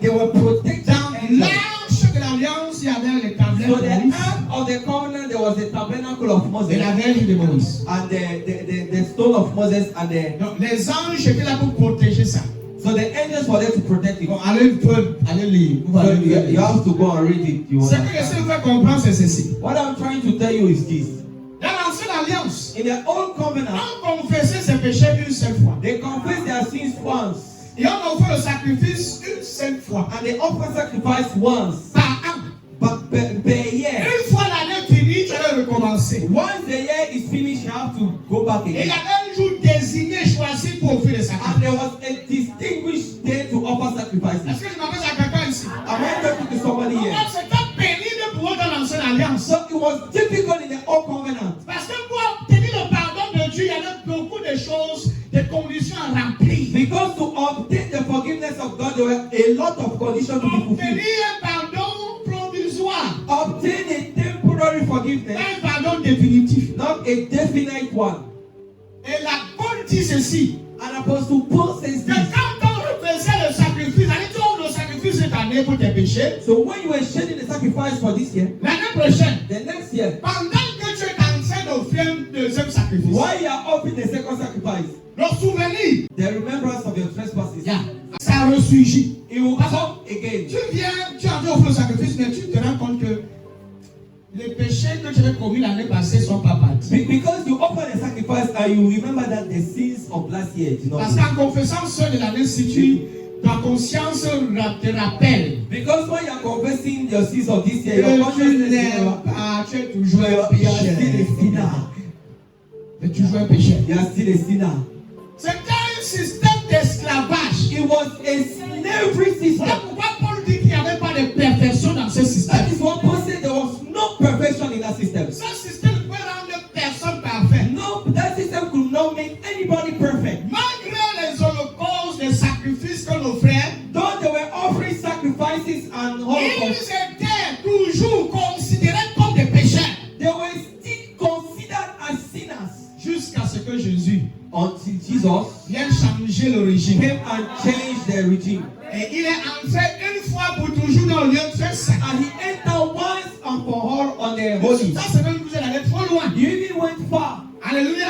they were protected. Dans l'arche de l'alliance, il y avait les tablettes So de the Moïse Ark of the Covenant, there was the tabernacle of et Moses. la verge de Moïse. And the stone of Moses and the Donc, les anges étaient là pour protéger ça. so the angels were there to protect it. Bon, allez lire. Vous So allez you, lire. you have to go and read it. You Ce que understand? j'essaie de faire comprendre, c'est ceci. What I'm trying to tell you is this: Dans l'ancienne alliance, in the old covenant, on confessait ses péchés une seule fois. they confess their sins once, Et on offrait le sacrifice une seule fois. and they offer sacrifice once, Par an. but per year. Une fois l'année finie, tu allais recommencer. Once the year is finished, you have to go back Et il y again. avait un jour désigné, choisi pour offrir le And sacrifice. there was a distinguished day to offer Est-ce sacrifices. que je m'adresse à quelqu'un ici? Am I talking to somebody Donc, here? c'était pénible pour eux dans l'ancienne alliance. So it was difficult in the old covenant. Parce que pour obtenir le pardon de Dieu, il y avait beaucoup de choses, des conditions à remplir. Because to obtain the forgiveness of God, there were a lot of conditions to be fulfilled. Obtenir un pardon provisoire, Obtain a temporary forgiveness, un pardon définitif. not a definite one. Et la bonne dit ceci, And Apostle Paul says que this. quand on faisait le sacrifice, le sacrifice cette année pour tes péchés, So when you were shedding the sacrifice for this year, l'année prochaine, the next year, pendant que tu es en train d'offrir un deuxième sacrifice, while you are offering the second sacrifice, le souvenir, the remembrance of your trespasses, ça ressurgit. it will come again. Tu viens, tu as offert le sacrifice, mais tu te rends compte que les péchés que tu avais commis l'année passée ne sont pas partis. Because you offer the sacrifice and you remember that the sins of last year did not. Parce qu'en confessant ceux de l'année, si ta conscience te rappelle Because when you are confessing your sins of this year, your que tu consciousness n'es is pas, tu es toujours un you are still a pécheur. sinner. Tu es toujours un pécheur. You are still a sinner. C'était un système d'esclavage. It was a slavery system. Voilà pourquoi Paul dit qu'il n'y avait pas de perfection dans ce système. That is what Paul said. There was no perfection in that system. Ce système ne peut rendre personne parfait. No, that system could not make anybody perfect. Malgré les holocaustes, les sacrifices que nos frères, Though they were offering sacrifices and ils holocausts, étaient toujours considérés comme des pécheurs. they were still que Jésus until Jesus vient changer le régime. came and changed the regime. Et il est entré une fois pour toujours dans le lieu très saint. And he entered once and for all on the holy. Ça, c'est même que vous allez trop loin. You even went far. Alléluia.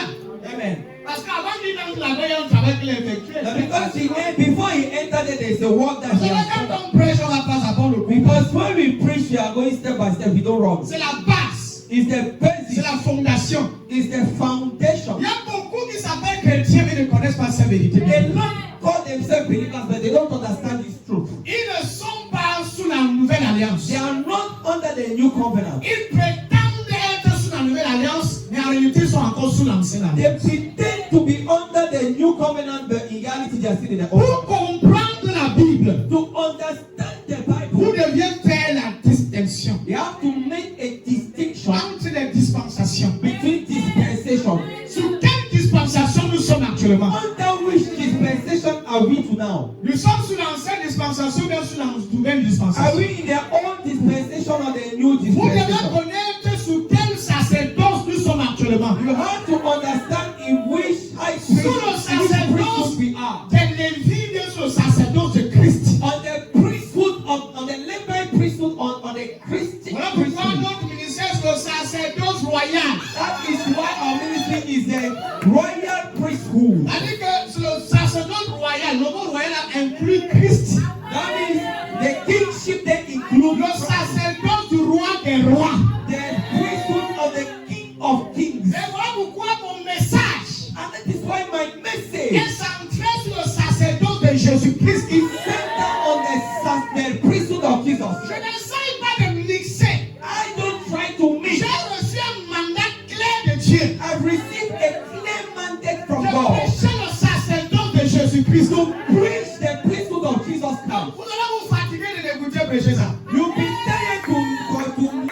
Amen. Parce qu'avant qu'il entre là-bas, il y a un travail qu'il a effectué. Now because before he entered there, there's a work that Parce he que has quand done. on prêche, on va pas savoir le coup. Because when we preach, we are going step by step. We don't run. C'est la base. It's the C'est basic. la fondation. It's the foundation. Il y a beaucoup qui s'appellent chrétiens mais ne connaissent pas cette vérité. A lot call themselves believers, but they don't understand this truth. Ils ne sont pas sous la nouvelle alliance. They are not under the new covenant. Ils prétendent être sous la nouvelle alliance, mais en réalité, ils sont encore sous l'ancienne alliance. They pretend to be under the new covenant, but in reality, they are still in the old. Pour comprendre la Bible, To understand the vous Bible, devez faire la distinction they have to make a distinction entre les dispensations. between dispensation. Sur quelle dispensation nous sommes actuellement? Under which dispensation are we to now? Nous sommes sous l'ancienne dispensation, bien sous la nouvelle Are dispensation. we in the old dispensation or the new Vous devez dispensation? connaître sous quel sacerdoce nous sommes actuellement. You have to understand in which high priest, Sous le which priesthood we are. des Lévites et sous le sacerdoce de Christ. On the priesthood on the Levite priesthood on the Christian Voilà pourquoi priesthood. notre ministère c'est le sacerdoce royal. That is why our ministry is the royal priesthood. C'est-à-dire que c'est le sacerdoce royal. Le mot royal inclut Christ. That means the kingship that includes Le sacerdoce du roi des rois. the priesthood of the King of Kings. Et voilà pourquoi mon message And that is why my message est centré sur le sacerdoce de Jésus-Christ. is centered on the priesthood of Jesus. Je n'essaye pas de mixer. I don't try to J'ai mix. reçu un mandat clair de Dieu. I've received a clear mandate from Je God prêchais le sacerdoce de Jésus-Christ. to preach the priesthood of Jesus Christ. Vous allez vous fatiguer de l'écouter prêcher ça. You'll be tired to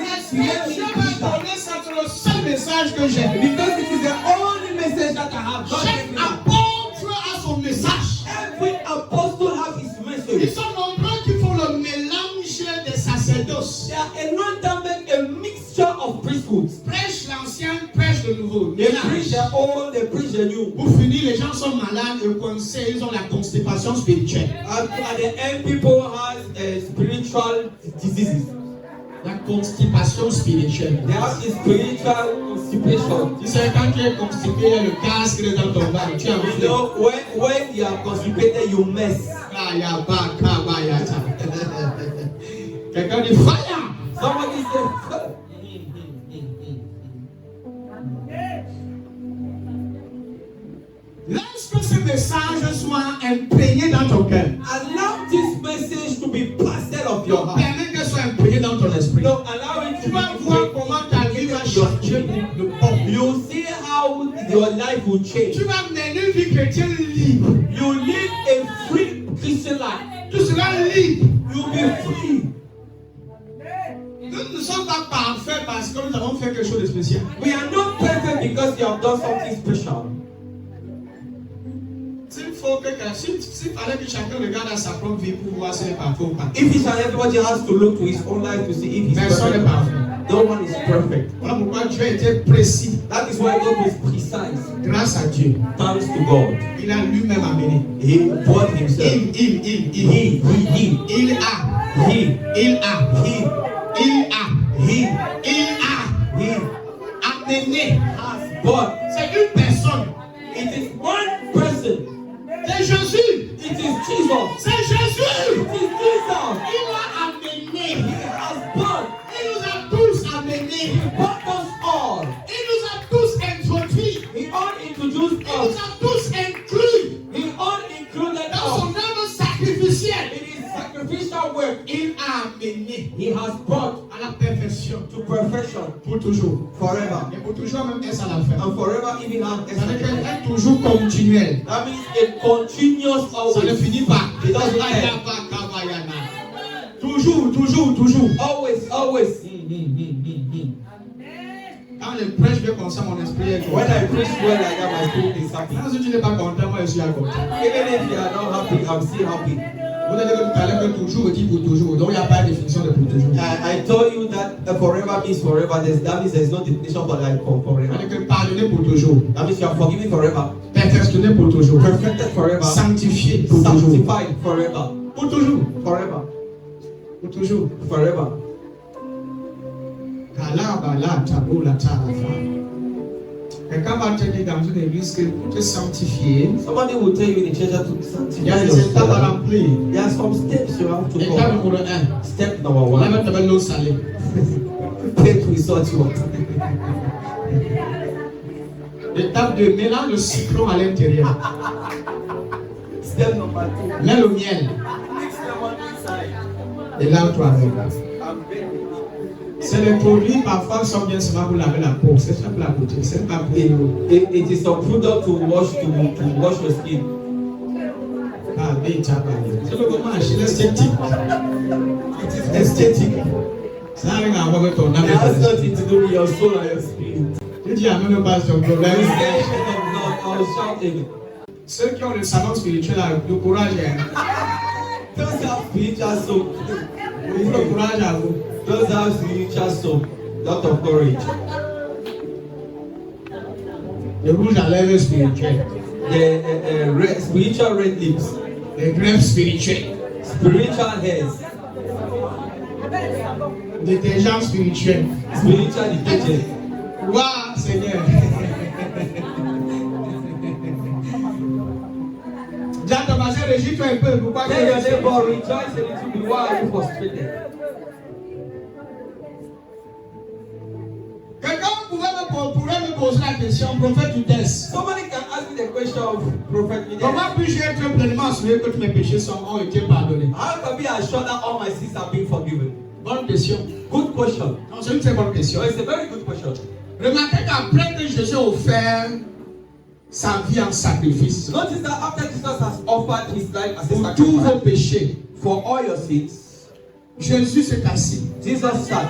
Est-ce que hear Dieu me m'a preach that. donné ça? C'est le seul message que j'ai. Because it is the only message that I have. God Chaque gave me. apôtre a son message. Every apostle has his Ils message. sont nombreux qui font le mélange des sacerdoces. There are a lot that make a mixture of priesthoods. Prêche l'ancien, prêche le nouveau. They preach Mélange. the old, they preach the new. Pour finir, les gens sont malades et coincés, ils ont la constipation spirituelle. At the end, people have spiritual diseases. La constipation spirituelle. They have a spiritual constipation. Tu sais, quand tu es constipé, il y a le casque dans ton ventre. Tu as You vu know, when you are constipated, you mess. Quelqu'un dit fire. Somebody said, Laisse que ce message soit imprégné dans ton cœur. allow this message to be plastered of your heart. Permets qu'elle soit imprégnée dans ton esprit. No, allow it Tu to vas be voir comment ta vie va changer. Le bon. You see how your life will change. Tu vas mener une vie chrétienne libre. You live a free Christian life. Tu seras libre. You'll be free. Nous ne sommes pas parfaits parce que nous avons fait quelque chose de spécial. We are not perfect because you have done something special. S'il fallait que chacun regarde à sa propre vie pour voir si elle est parfaite ou pas. If each and everybody has to look to his own life to see if he's Personne n'est perfect. parfait. No one is perfect. Voilà pourquoi Dieu était précis. That is why God is precise. Grâce à Dieu, Thanks to God. il a lui-même amené. He brought himself. Il He a amené. has brought. C'est une personne. It is one person. C'est Jésus. It is Jesus. C'est Jésus. It is Jesus. Il a amené. He has brought. Il nous a tous amenés. He brought us all. Il nous a tous introduits. He all introduced Il nous us. a tous inclus He all included dans son us. œuvre sacrificielle. In his sacrificial work, Il a amené he has brought à la perfection to perfection pour toujours. forever. Et pour toujours même est à la fin. And forever even have Ça veut dire qu'elle est toujours continuelle. That means a continuous Ça ne always. finit pas. It doesn't end. Toujours, toujours, toujours. Always, always. Quand je prêche bien comme ça, mon esprit est When content. I preach well like that, my spirit is happy. Quand si tu n'es pas content, moi je suis à côté. Even if you are not happy, I'm still happy. Vous avez dit tout à l'heure que toujours dit pour toujours. Donc il n'y a pas de définition de pour toujours. I told you that forever means forever. That means there's no definition for that for forever. C'est-à-dire que pardonner pour toujours. That means you are forgiven forever. Perfectionné pour toujours. Perfected forever. Sanctifié pour toujours. Sanctified forever. Pour toujours. Forever. Pour toujours. Forever. Quelqu'un va te dire dans une église que pour te sanctifier, Somebody will tell you in the church that to il y a sanctify des étapes à yourself. remplir. There are some steps you have to Étape go. numéro 1. Step number one. Lève ta l'eau salée. Prepare to resort water. Étape 2. Mélange le citron à l'intérieur. Step number two. Mets le miel. Mix lemon inside. Et lave-toi avec. And bake it. C'est les produits parfois sont bien seulement pour laver la peau. C'est ça pour la beauté. C'est pas pour l'eau. It is some product to wash your skin. Ah, mais tu as pas dit. C'est le comment acheter l'esthétique. It is esthétique. Ça n'a rien à voir avec ton âme. It has nothing to do with your soul and your spirit. Tu dis à même pas ton problème. I was shouting. Ceux qui ont le salon spirituel, le courage est. Those have spiritual soul. Le courage à vous. Those have spiritual soul. Lot of courage. Le rouge à lèvres spirituel. The spiritual red lips. Les greffes spirituelles. Spiritual hairs. Détergent spirituel. Spiritual detergent. Waouh, Seigneur. Jean Thomas, régis-toi un peu. Pourquoi tu Tell your es neighbor, rejoice a little bit. Why are you frustrated? Quelqu'un pourrait me poser la question, prophète Udès. Somebody can ask me the question of Prophet Midas. Comment puis-je être pleinement assuré que tous mes péchés ont été pardonnés? How can be assured that all my sins have been forgiven? Bonne question. Good question. Non, c'est une très bonne question. So it's a very good question. Remarquez qu'après que Jésus a offert sa vie en sacrifice Notice that after Jesus has offered his life as a pour tous vos sacrifice péchés, for all your sins, Jésus s'est assis. Jesus sat.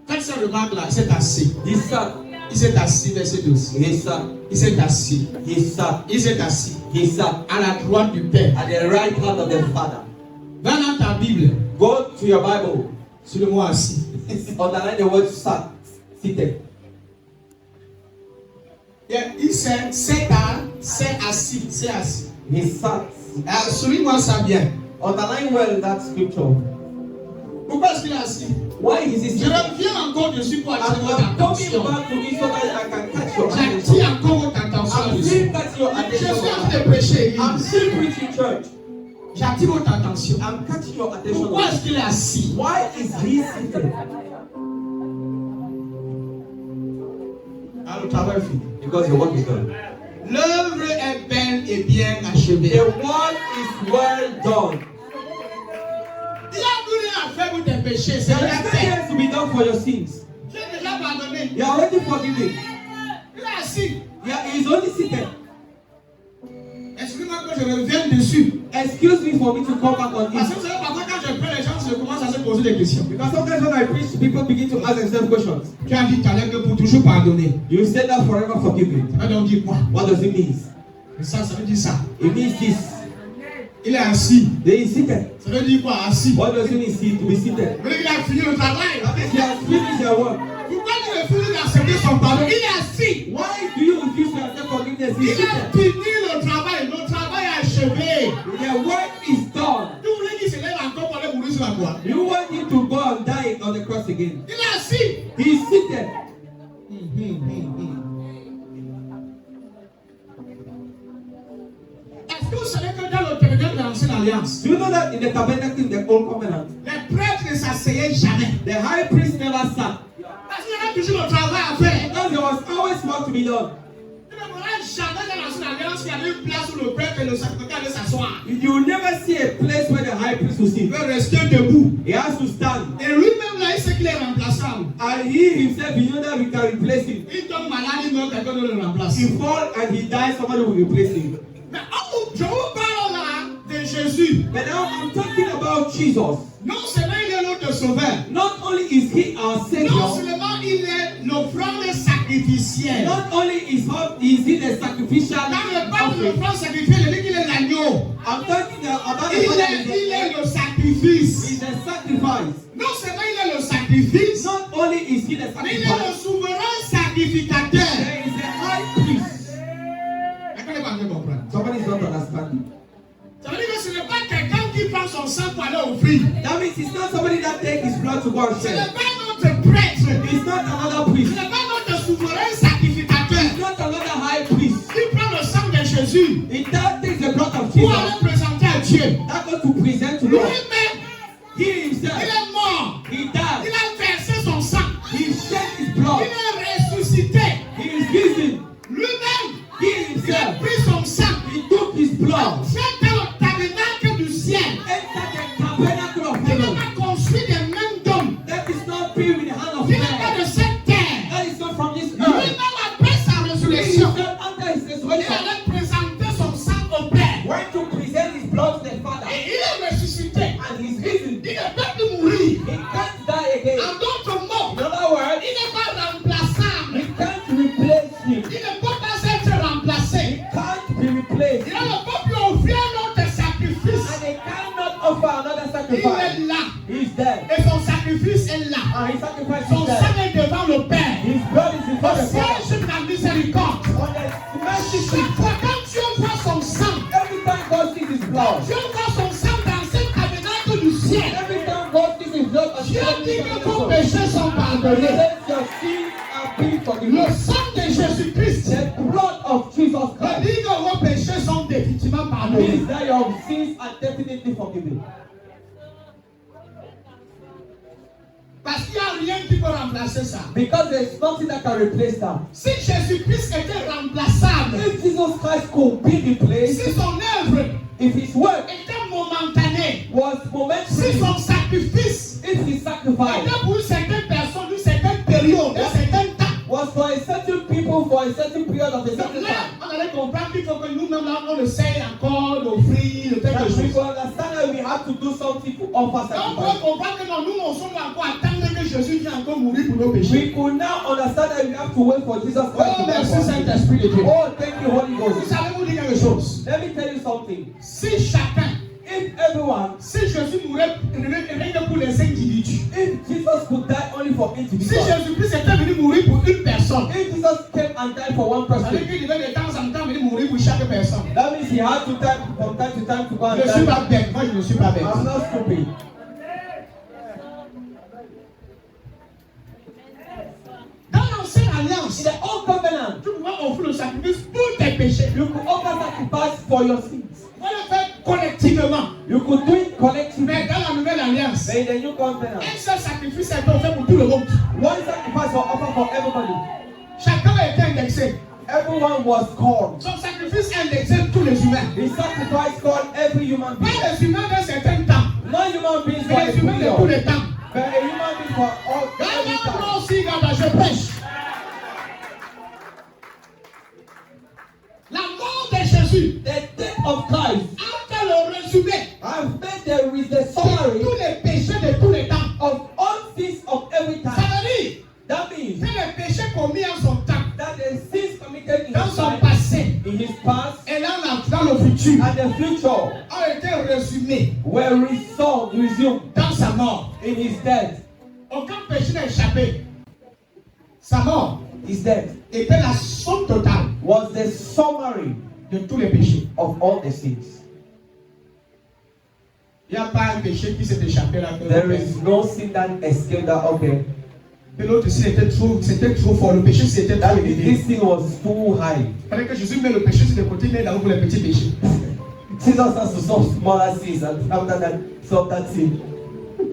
Faites cette remarque-là, il s'est assis. He sat. Il s'est assis, verset 12. He sat. Il s'est assis. He sat. Il s'est assis He sat à la droite du Père. at the right hand of the Father. Va dans ta Bible, Go to your Bible. sur le mot assis. Underline the word sat. Seated. Il s'est assis. C'est assis. He sat. Souligne-moi ça bien. Underline well that scripture. Pourquoi est-ce qu'il est assis? Why is he Je seated? reviens encore dessus pour attirer votre I'm coming attention. back to it so that I can catch your J'attire attention. encore votre attention I'm dessus. still catching your Je suis en attention. train de prêcher. I'm still preaching church. J'attire votre attention. I'm catching your attention. Pourquoi est-ce qu'il est assis? Why is he seated? Alors, le travail est fini. Because your work is done. L'œuvre est belle et bien achevée. The work is well done. Il y a plus rien à faire pour tes péchés. C'est There bien is fait. nothing else to be done for your sins. Tu es déjà pardonné. You are already forgiven. Il est assis. He is only seated. Excuse-moi que je revienne dessus. Excuse me for me to come back on Parce que it. vous savez, parfois quand je prends les gens, je commence à se poser des questions. Because sometimes when I preach, people begin to ask themselves questions. Tu as dit tout à l'heure que pour toujours pardonner. You said that forever forgiven. Ça veut donc dire quoi? What does it mean? Ça veut dire ça. It means this. Il est assis. They is seated. Ça veut dire quoi? Assis. What does it mean to be seated? Mais il a fini le travail. He has finished their work. Pourquoi tu refuses d'accepter son pardon? Il est assis. Why do you refuse to accept forgiveness? He is Il a seated. fini le travail. Le travail est achevé. Their work is done. Tu voulais qu'il se lève encore pour aller mourir sur la croix. You want him to go and die on the cross again. Il est assis. He is seated. Est-ce que vous savez que dans le tabernacle de l'ancienne alliance, Do you know that in the tabernacle in the old covenant, les prêtres ne s'asseyaient jamais? the high priest never sat? Parce qu'il y avait toujours le travail à faire. Because there was always work to be done. Tu ne verras jamais dans l'ancienne alliance qu'il y avait une place où le prêtre et le sacrificateur allaient s'asseoir. You will never see a place where the high priest will sit. Il veut rester debout. He has to stand. Et lui-même là, il sait qu'il est remplaçable. And he himself, he knows that we can replace him. Il tombe malade, il meurt, quelqu'un d'autre le remplace. He falls and he dies, somebody will replace him. Mais je vous parle là de Jésus. But now I'm talking about Jesus. Non seulement il est notre sauveur. Not only is he our Non savior, seulement il est l'offrande sacrificielle. not only is he the sacrificial Dans le pas de offering. l'offrande sacrificielle, il dit qu'il est l'agneau. I'm talking about Il est le sacrifice. He's the sacrifice. Non seulement il est le sacrifice, Not only is he the mais il est le sacrifice, souverain sacrificateur. there is a high priest. Est-ce que les parents comprennent? Somebody is not understanding. Ça veut dire que ce n'est pas quelqu'un qui prend son sang pour aller offrir. That means it's not somebody that takes his blood to go and Ce n'est shed. pas notre prêtre. It's not another Ce priest. n'est pas notre souverain sacrificateur It's not another high priest. qui prend le sang de Jésus It that takes the blood of pour Jesus. aller présenter à Dieu. That goes to present to Lord. Lui-même, He il himself, est mort. he Il died. a versé son sang. He shed his Il blood. est ressuscité. He is risen. Lui-même, He il a himself, pris son sang. he took his blood. Entré dans le tabernacle du ciel. Entered the tabernacle of Il n'a heaven. pas construit des mains d'homme. That is not built with the hand of Il n'est pas man. de cette terre. That is not from this earth. Lui-même, après sa He résurrection, himself, after his il resurrection, allait présenter son sang au Père. went to present his blood to the Father. Et il est ressuscité. And he's risen. Il ne peut plus mourir. He can't die again. En d'autres mots, In other words, il n'est pas remplaçable. he can't replace him. Il ne peut pas être remplacé. Can't be replaced. Il ne peut plus offrir un autre sacrifice. And they cannot offer another Il sacrifice. est là. He's dead. Et son sacrifice est là. And his sacrifice Son is sang dead. est devant le Père. His blood is in Au front of the Father. siège de la miséricorde. On the mercy seat. Chaque fois quand Dieu voit son sang, Every time God sees his blood. Dieu voit son sang dans ce tabernacle du ciel. Every time God sees his blood. Dieu dit que vos péchés sont pardonnés. Let your sins are being Le forgiven. sang de Jésus-Christ The blood of Jesus Christ dit que vos péchés sont définitivement pardonnés. means that your sins are definitely forgiven. Parce qu'il n'y a rien qui peut remplacer ça. Because there is nothing that can replace that. Si Jésus-Christ était remplaçable, If Jesus Christ could be replaced, si son œuvre if his work était momentanée, was si momentary, son sacrifice if his sacrifice était pour une certaine personne, une certaine période, un certain temps, was for a certain people for a certain period of a donc certain là, time, on allait comprendre qu'il faut que nous-mêmes, là, on essaye encore d'offrir de quelque that we chose. will understand that we have to do something to offer Donc, on sacrifice. peut comprendre que non, nous, on sommes là encore à attendre que Jésus vienne encore mourir pour nos péchés. We could now understand that we have to wait for Jesus Christ Oh, to die merci for us. Saint-Esprit de Dieu. Oh, thank you, Holy Vous Ghost. savez vous dire quelque chose. Let me tell you something. Si chacun, If everyone, si Jésus mourait rien que pour les individus, if Jesus could die only for si individuals, Jésus-Christ était venu mourir pour une personne, if Jesus came and died for one ça veut dire person, qu'il devait de temps en temps venir mourir pour chaque personne. that means he had to time from time to time to go and Je ne suis die. pas bête, moi je ne suis pas bête. I'm not stupid. Dans l'ancienne In alliance, the old covenant, tu pouvais offrir le sacrifice pour tes péchés. you could offer sacrifice for your sins. Tu pouvais le faire collectivement. You could do it collectively. Mais dans la nouvelle alliance, But in the new covenant, un seul sacrifice est offert pour tout le monde. one sacrifice was offered for everybody. Chacun a été indexé. Everyone was called. Son sacrifice est indexé tous les humains. The sacrifice called every human being. Pas les humains d'un certain temps, Not human beings for mais a les humains de tous period, les temps. but a human being for all every Regarde time. moi aussi, regarde, je prêche. La mort de Jésus, The death of Christ, après le résumé I've made there is the de summary tous les péchés de tous les temps. of all sins of every Ça time. veut dire That means que les péchés commis en son temps, that the sins committed in dans his son life, passé in his past, et dans le futur, and the future ont été résumés were resumed dans sa mort. in his death. Aucun péché n'a échappé. Sa mort His death était la somme totale was the summary de tous les péchés. of all the sins. Il n'y a pas un péché qui s'est échappé là. There is no sin that escaped that. Okay, Que l'autre c'était trop fort. Le péché c'était that trop élevé. this sin was too high. Il fallait que Jésus met le péché sur le côté, mais là pour les petits péchés. Jesus has to solve smaller sins, and after that, solve that sin.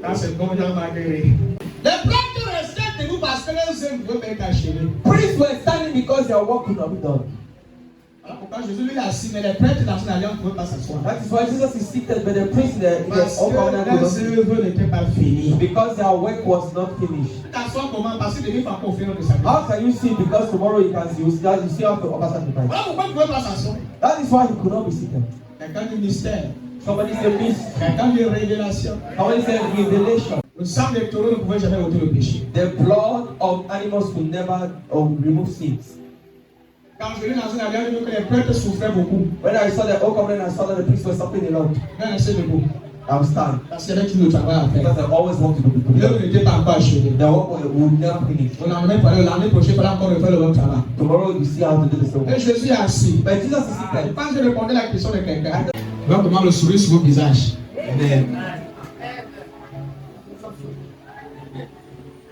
Quand c'est bon, il y a malgré. Les prêtres restaient debout parce que les hommes veulent être achevés. Priests were standing because their work could not be done. Voilà pourquoi Jésus lui est assis, mais les prêtres dans une alliance ne pouvaient pas s'asseoir. That is why Jesus is seated, but the priests in the Parce old covenant could que not leurs œuvres n'étaient pas finies. because their work was not finished. T'assois comment? Parce que Dieu va pas offrir notre sacrifice. How can you see? Because tomorrow you can see, you still have to offer sacrifice. Voilà pourquoi tu ne pouvais pas s'asseoir. That is why he could not be seated. Quelqu'un du mystère, Somebody said peace. quelqu'un de révélation. Somebody said revelation. Le sang des taureaux ne pouvait jamais ôter le péché. The blood of animals will never remove sins. Quand je lis dans une alliance, je dis que les prêtres souffraient beaucoup. When I saw the old covenant, I saw that the priests were suffering a lot. Mais restez debout. I was stand. Parce qu'il y avait toujours le travail à faire. Because I always want to do Et it. eux n'étaient pas encore achevés. The work will never finish. On a même parlé l'année prochaine, il fallait encore refaire le même travail. Tomorrow you see how to do the same Et work. Jésus est assis. But Jesus is Je seated. pense que je répondais à la question de quelqu'un. Donc, comment le sourire sur vos visages. Amen.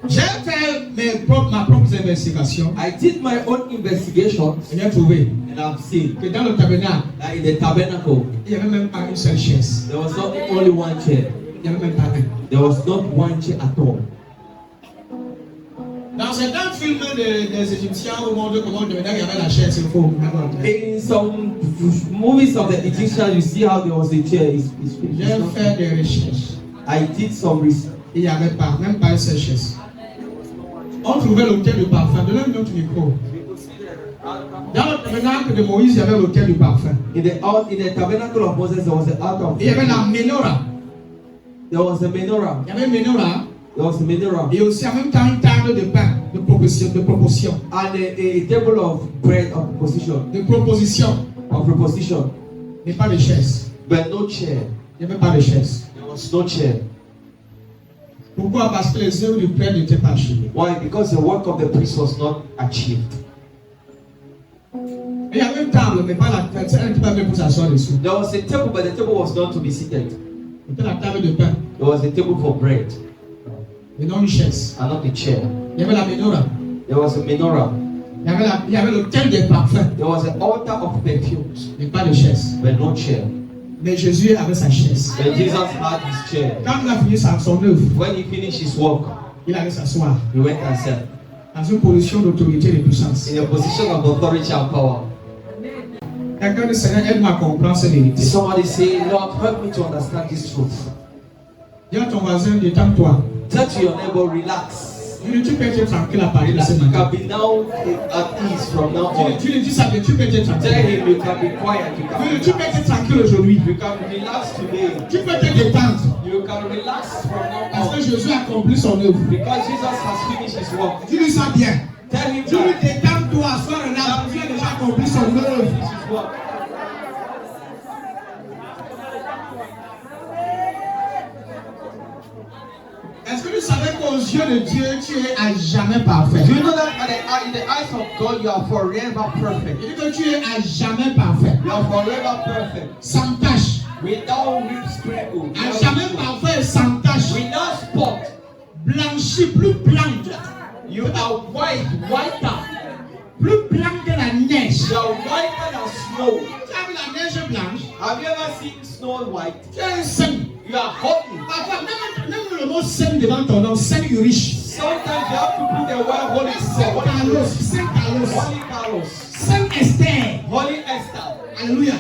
J'ai fait ma propre investigation. I did my own investigation Et j'ai trouvé and I've seen que dans le tabernacle, that in the tabernacle il n'y avait même pas une seule chaise. there was not only one chair. Il n'y avait même pas un. There was not one chair at all. Dans certains films des Égyptiens au monde, comment on devenait, il y avait la chaise, il faut. In some movies of the Egyptians, you see how there was a chair. J'ai fait des recherches. I did some research. Il n'y avait pas, même pas une seule chaise. On trouvait l'autel du parfum. Donnez-moi notre micro. Dans le tabernacle de Moïse, il y avait l'autel du parfum. In the tabernacle of Moses, there was an altar. Il y avait la menorah. There was a menorah. Il y avait une menorah. There was a menorah. Et aussi en même temps une table de pain de proposition. And a table of bread of position. De proposition. Of proposition. Mais pas de chaise. But no chair. Il n'y avait pas de chaise. There was no chair. Pourquoi? Parce que les œuvres du prêtre n'étaient pas achevées. Why? Because the work of the priest was not achieved. Et il y avait une table, mais pas la table. Elle n'était pas faite pour s'asseoir dessus. There was a table, but the table was not to be seated. C'était la table de pain. There was a table for bread Et non une chaise. and not a chair. Il y avait la menorah. There was a menorah. Il y avait l'autel des parfums. There was an altar of perfumes, Mais pas de chaise. but no chair. Mais Jésus avait sa chaise. But Jesus had his chair. Quand il a fini son œuvre, When he finished his work, il allait s'asseoir he went and sat dans une position d'autorité et de puissance. in a position of authority and power. Quelqu'un de Seigneur, aide-moi à comprendre cette vérité. Somebody say, Lord, help me to understand this truth. Dis à ton voisin, détends-toi. Tell to your neighbor, relax. Tu peux être tranquille à parler de ce You matin. can be now at ease from now on. Tu lui dis ça, tu peux être Tell tranquille. him you can be quiet. Tu peux être tranquille aujourd'hui. You can relax today. Tu peux te détendre. You can relax from now Parce on. que Jésus a accompli son œuvre. Because Jesus has finished his work. Tu lui ça bien. Tell him Tu lui that détends-toi, sois relax. Tu as déjà accompli son œuvre. his work. Est-ce que tu savais qu'aux yeux de Dieu, tu es à jamais parfait? Do you know that in the eyes of God you are forever perfect? Il dit que tu es à jamais parfait. You are forever perfect. Sans tache. Without sprinkle. À jamais parfait, sans tache. Without spot. Blanchi, plus blanc. You are whiter. Plus blanc que la neige. You are whiter than snow. Tu as vu la neige blanche? Have you ever seen snow white? Tu es un saint. You are holy. Parfois, même le mot saint devant ton nom, saint riche. Sometimes you have to put the word holy. Saint Carlos, Saint Carlos. Holy Carlos. Saint Esther. Holy Esther. Alléluia.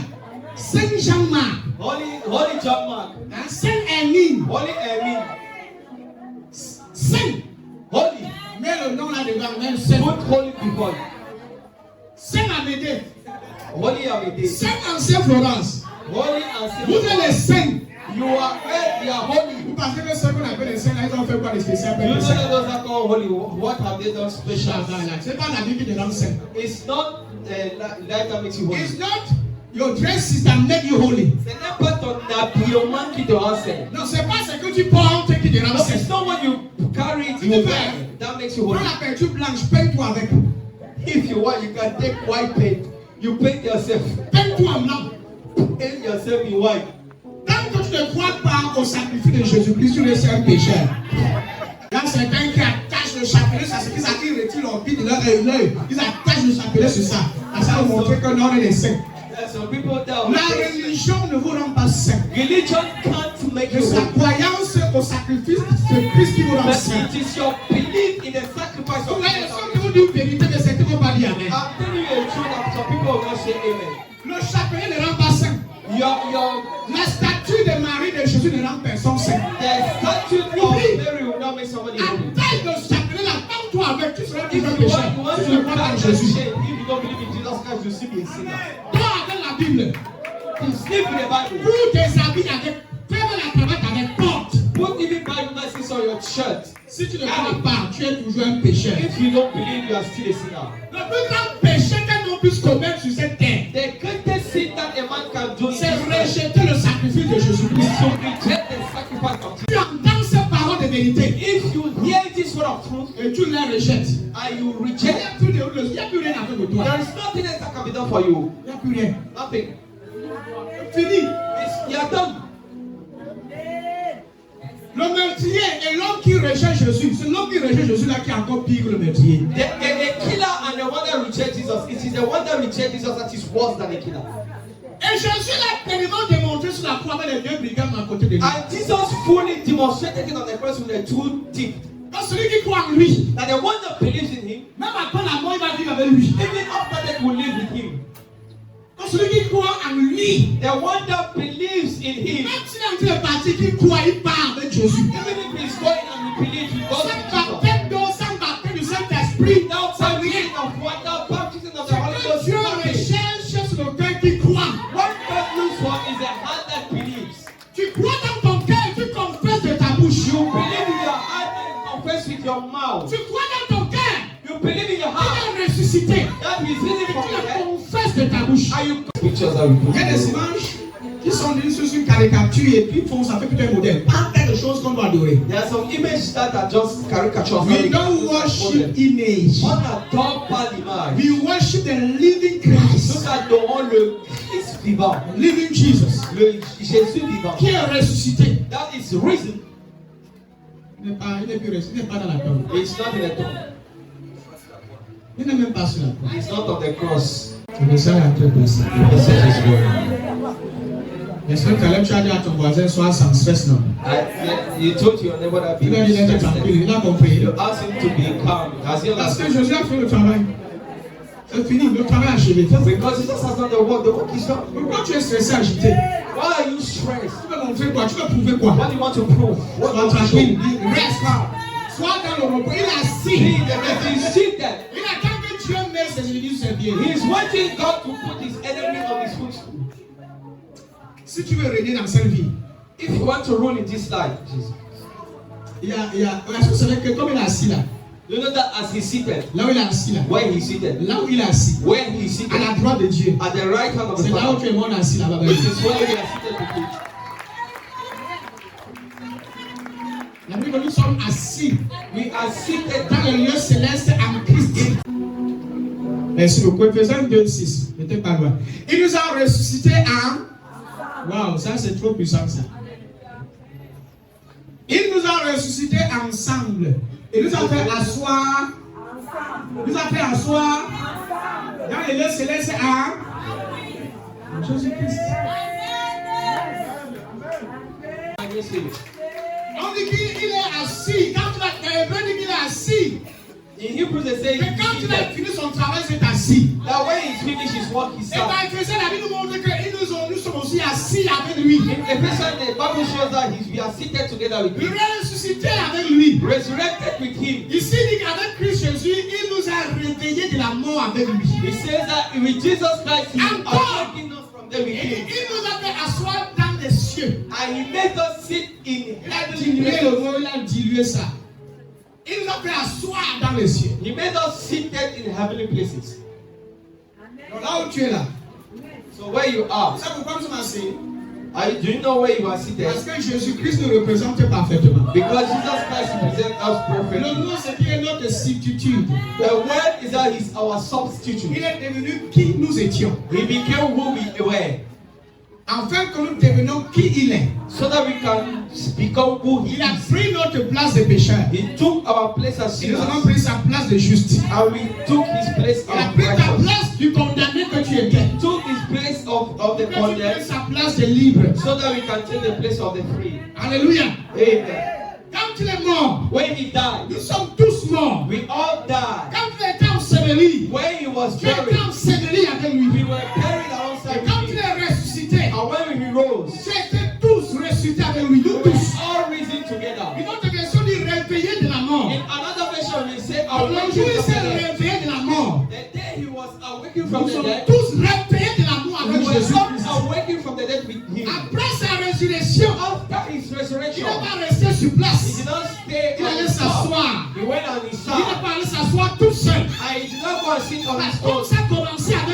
Saint Jean-Marc. Holy John Mark. Saint Hermine. Holy Emin. Saint. Holy. Mets le nom là devant, même Saint. Put holy before. Saint Amédée. Holy Amide. Saint Ancien Florence. Holy Vous and êtes les saints. you are holy. Vous pensez que ceux qu'on appelle les saints, là, ils ont fait quoi de spécial? You know that those are called holy. What have they done special? C'est pas la vie qui te rend saint. It's not light that makes you holy. It's not your dress system make you holy. C'est n'est pas ton habillement qui te rend saint. Non, c'est pas ce que tu portes qui te rend No, saint. it's not what you carry it, Tu you fais. wear that makes you Prends holy. la peinture blanche, peins-toi avec. If you want, you can take white paint. You paint yourself. Peins-toi en blanc. Paint yourself in white. Tant que tu ne crois pas au sacrifice de Jésus-Christ, tu es un pécheur. Il y a certains qui attachent le chapelet, ça c'est qu'ils retirent leur pied de leur œil. Ils attachent le chapelet sur ça. À ça, pour montrer que non, on est des saints. Some people tell La religion ne vous rend pas saint. religion can't make you C'est la holy. croyance au sacrifice de Christ qui vous rend But saint. it is your belief in the sacrifice Vous of voyez, Jesus. ceux qui vous disent vérité, mais c'est qui ne vont pas dire amen. I'm telling you the truth that some people will not say amen. Le chapelet ne rend pas saint. Your La statue de Marie de Jésus ne rend personne saint. the statue of Mary will not make somebody holy. Attache le chapelet là, tends-toi avec, tu seras If toujours you pécheur. want Si tu ne to crois pas en catch Jésus. shame, if you don't believe in Jesus Christ, you still be a sinner. Toi avec la Bible, You sleep in the Bible. pour tes habits avec, fais-moi la cravate avec porte. Put even Bible verses on your shirt. Si tu ne crois pas, tu es toujours un pécheur. If you don't believe, you are still a sinner. Le plus grand péché que qu'on puisse commettre sur cette terre, the greatest sin that a man can do is c'est rejeter le sacrifice de Jésus-Christ. to reject the sacrifice of Jesus. Tu entends ces paroles de vérité If you hear this word of truth et tu les rejettes, and you il n'y reject, a plus rien à faire de toi. there is nothing else that can be done for you. Il n'y a plus rien. Nothing. Fini. You are done. Le meurtrier et l'homme qui rejette Jésus, c'est l'homme qui rejette Jésus là qui est encore pire que le meurtrier. The killer and the one that rejects Jesus, it is the one that rejects Jesus that is worse than the killer. Et Jésus l'a pleinement démontré sur la croix avec les deux brigands à côté de lui. And Jesus fully demonstrated it on the cross with the two teeth. Donc celui qui croit en lui, That the one that believes in him, même après la mort, il va vivre avec lui. even after death, will live with him. Donc celui qui croit en lui, The one that believes in him, même s'il est en train de partir, qui croit, il part avec Jésus. even if he's going and he believes, he goes Sans with Jesus. baptême d'eau, sans baptême du Saint-Esprit, Without baptism of water, baptism of the Holy ce que Ghost, Dieu nothing. recherche sur le cœur qui croit. What God looks for is a heart that believes. Tu crois dans ton cœur et tu confesses de ta bouche. You believe in your heart and confess with your mouth. Tu crois dans ton cœur, You believe in your il heart est ressuscité. that he's risen Et from tu the le dead. confesses de ta bouche. Are you pictures that we put? Il y a des images qui sont sur une caricature et puis font ça fait tout un modèle. Pas quelque chose qu'on doit adorer. There are some images that are just caricatures. We don't worship image. On n'adore pas l'image. We worship the living Christ. Nous adorons le Christ vivant, Living Jesus. le Jésus vivant. Qui est ressuscité. That is risen. Il n'est plus ressuscité. Il n'est pas dans la tombe. It's not in the tomb. Il n'est même pas sur la croix. It's not on the cross. Le message est en train de passer. The message is going. J'espère que Caleb, tu as dit à ton voisin, sois sans stress, non? You told your neighbor that Il a dit d'être tranquille. Il a compris. You asked him to be calm. Has he Parce que understood? Jésus a fait le travail. C'est fini. Le travail est achevé. Because Jesus has done the work is done. Pourquoi tu es stressé, agité? Why are you stressed? Tu veux montrer quoi? Tu veux prouver quoi? What do you want to prove? What do Sois you want to tranquille. show? Reste. Sois dans le repos. Il est assis. He's seated. Il attend que Dieu mette ses ennemis sur ses pieds. He's wanting God to put his enemy on his footstool. Si tu veux régner dans cette vie, If you want to rule in this life, Jesus, est-ce que vous savez que comme il est assis là, you know that as he's seated, là où il est assis là, where he's seated, là où il est assis, when he's à seated, la droite de Dieu, at the right hand of the c'est là où Father, tu es mort assis là-bas. it is where we are seated with him. La Bible dit nous sommes assis We are seated dans le lieu céleste en Christ. Merci beaucoup. Éphésiens 2:6. N'était pas loin. Il nous a ressuscités en. Waouh, ça c'est trop puissant ça. Il nous a ressuscités ensemble. Il nous a fait asseoir. Il nous a fait asseoir dans les lieux célestes en Jésus-Christ. On dit qu'il est assis. Quand il est assis. in Hebrews they say Mais quand he's il a seated. fini son travail, c'est assis. That when he's finished his work, he's Et dans sat. Éphésiens, la Bible nous montre que nous sommes aussi assis avec lui. In Ephesians, the Bible shows that we are seated together with him, Ressuscité avec lui. resurrected with him. Ici, il dit qu'avec Christ Jésus, il nous a réveillés de la mort avec lui. He says that with Jesus Christ, he And has taken us from there with Et him. il nous a fait asseoir dans les cieux. And he made us sit in Il a heavenly dilué le places. mot, il a dilué ça. Il nous a fait asseoir dans les cieux. He made us seated in heavenly places. Donc là où tu es là, So where you are, c'est pourquoi nous sommes assis. do you know where you are seated? Parce que Jésus-Christ nous représente parfaitement. Because Jesus Christ represents us Le perfectly. mot, c'est qu'il est notre substitut. The word is that he's our substitute. Il est devenu qui nous étions. He became who we were, Afin que nous devenions qui il est. so that we can become who he Il a is. pris notre place de pécheur. He took our place as Et nous avons sinners, pris sa place de justice. and we took his place Il a of pris ta righteousness. place du condamné que tu étais. Took his place of the Que tu pris condemned, sa place de libre. so that we can take the place of the free. Alléluia. Amen. Quand il est mort, When he died, nous sommes tous morts. we all died. Quand il était enseveli, When he was tu étais buried, enseveli avec lui. we were buried Et alongside quand with il him. est ressuscité, And when he rose, tu étais tous ressuscités avec lui. Nous we were tous. all risen together. Une autre version dit réveillé de la mort. In another version, we say, Le jour awakened où il from s'est the dead. réveillé de la mort, The day he was awakened from nous the sommes dead, tous réveillés de la mort we avec were Jésus-Christ. all awakened from the dead with him. Après sa résurrection, After his il resurrection, n'est pas resté sur he place. did not stay Il on allait his spot. s'asseoir. He went on his Il n'est side. pas allé s'asseoir tout seul. And he did not go and sit on Parce his que own. ça a commencé avec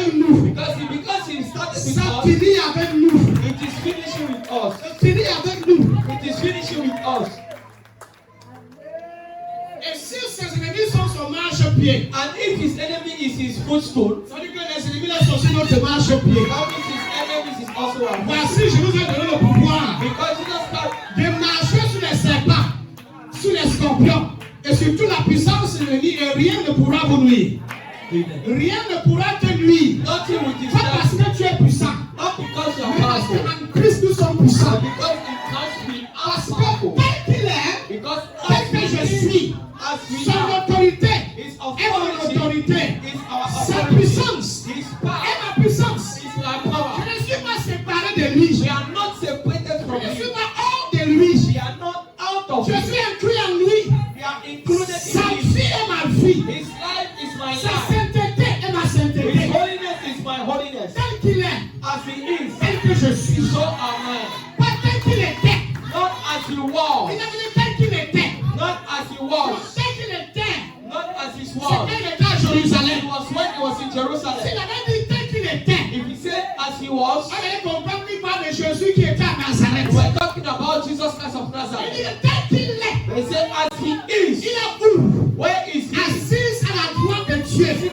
us. C'est fini avec nous. It is finishing with us. Et si ses ennemis sont son marchepied, And if his enemy is his footstool, ça veut dire que les ennemis là sont sur notre marchepied. that means his enemies is also our footstool. Voici, je vous ai donné le pouvoir Because Jesus Christ, de marcher sur les serpents, sur les scorpions et sur toute la puissance de l'ennemi et rien ne pourra vous nuire. Rien ne pourra te nuire. nothing will Pas parce disturb you. que tu es puissant, Not because you are mais parce powerful, qu'en Christ nous sommes puissants. but because in Christ we are Parce que powerful. tel qu'il est, Because tel as que we je is, suis, as we son are, autorité his et mon authority autorité, is our sa authority. puissance His et power ma puissance. is our power. Je ne suis pas séparé de lui. We are not separated from Je ne suis him. pas hors de lui. We are not out of Je him. suis inclus en lui. We are included Sa in him. vie est ma vie. His life is my Sa life. sainteté est ma His sainteté. holiness is my holiness. Tel qu'il est, As he is, tel que je suis. so am I. Pas tel qu'il était. Not as he was. Il a dit tel qu'il était. Not as he Non, was. tel qu'il était. Not as he C'est was. tel qu'il était à Jérusalem. It was when he was in S'il Jerusalem. avait dit tel qu'il était, If he said as he was, on allait comprendre qu'il parle de Jésus qui était à Nazareth. we're talking about Jesus Christ of Il Nazareth. dit tel qu'il est. They say as he is. Il est où? Where is he? Assis à la droite de Dieu.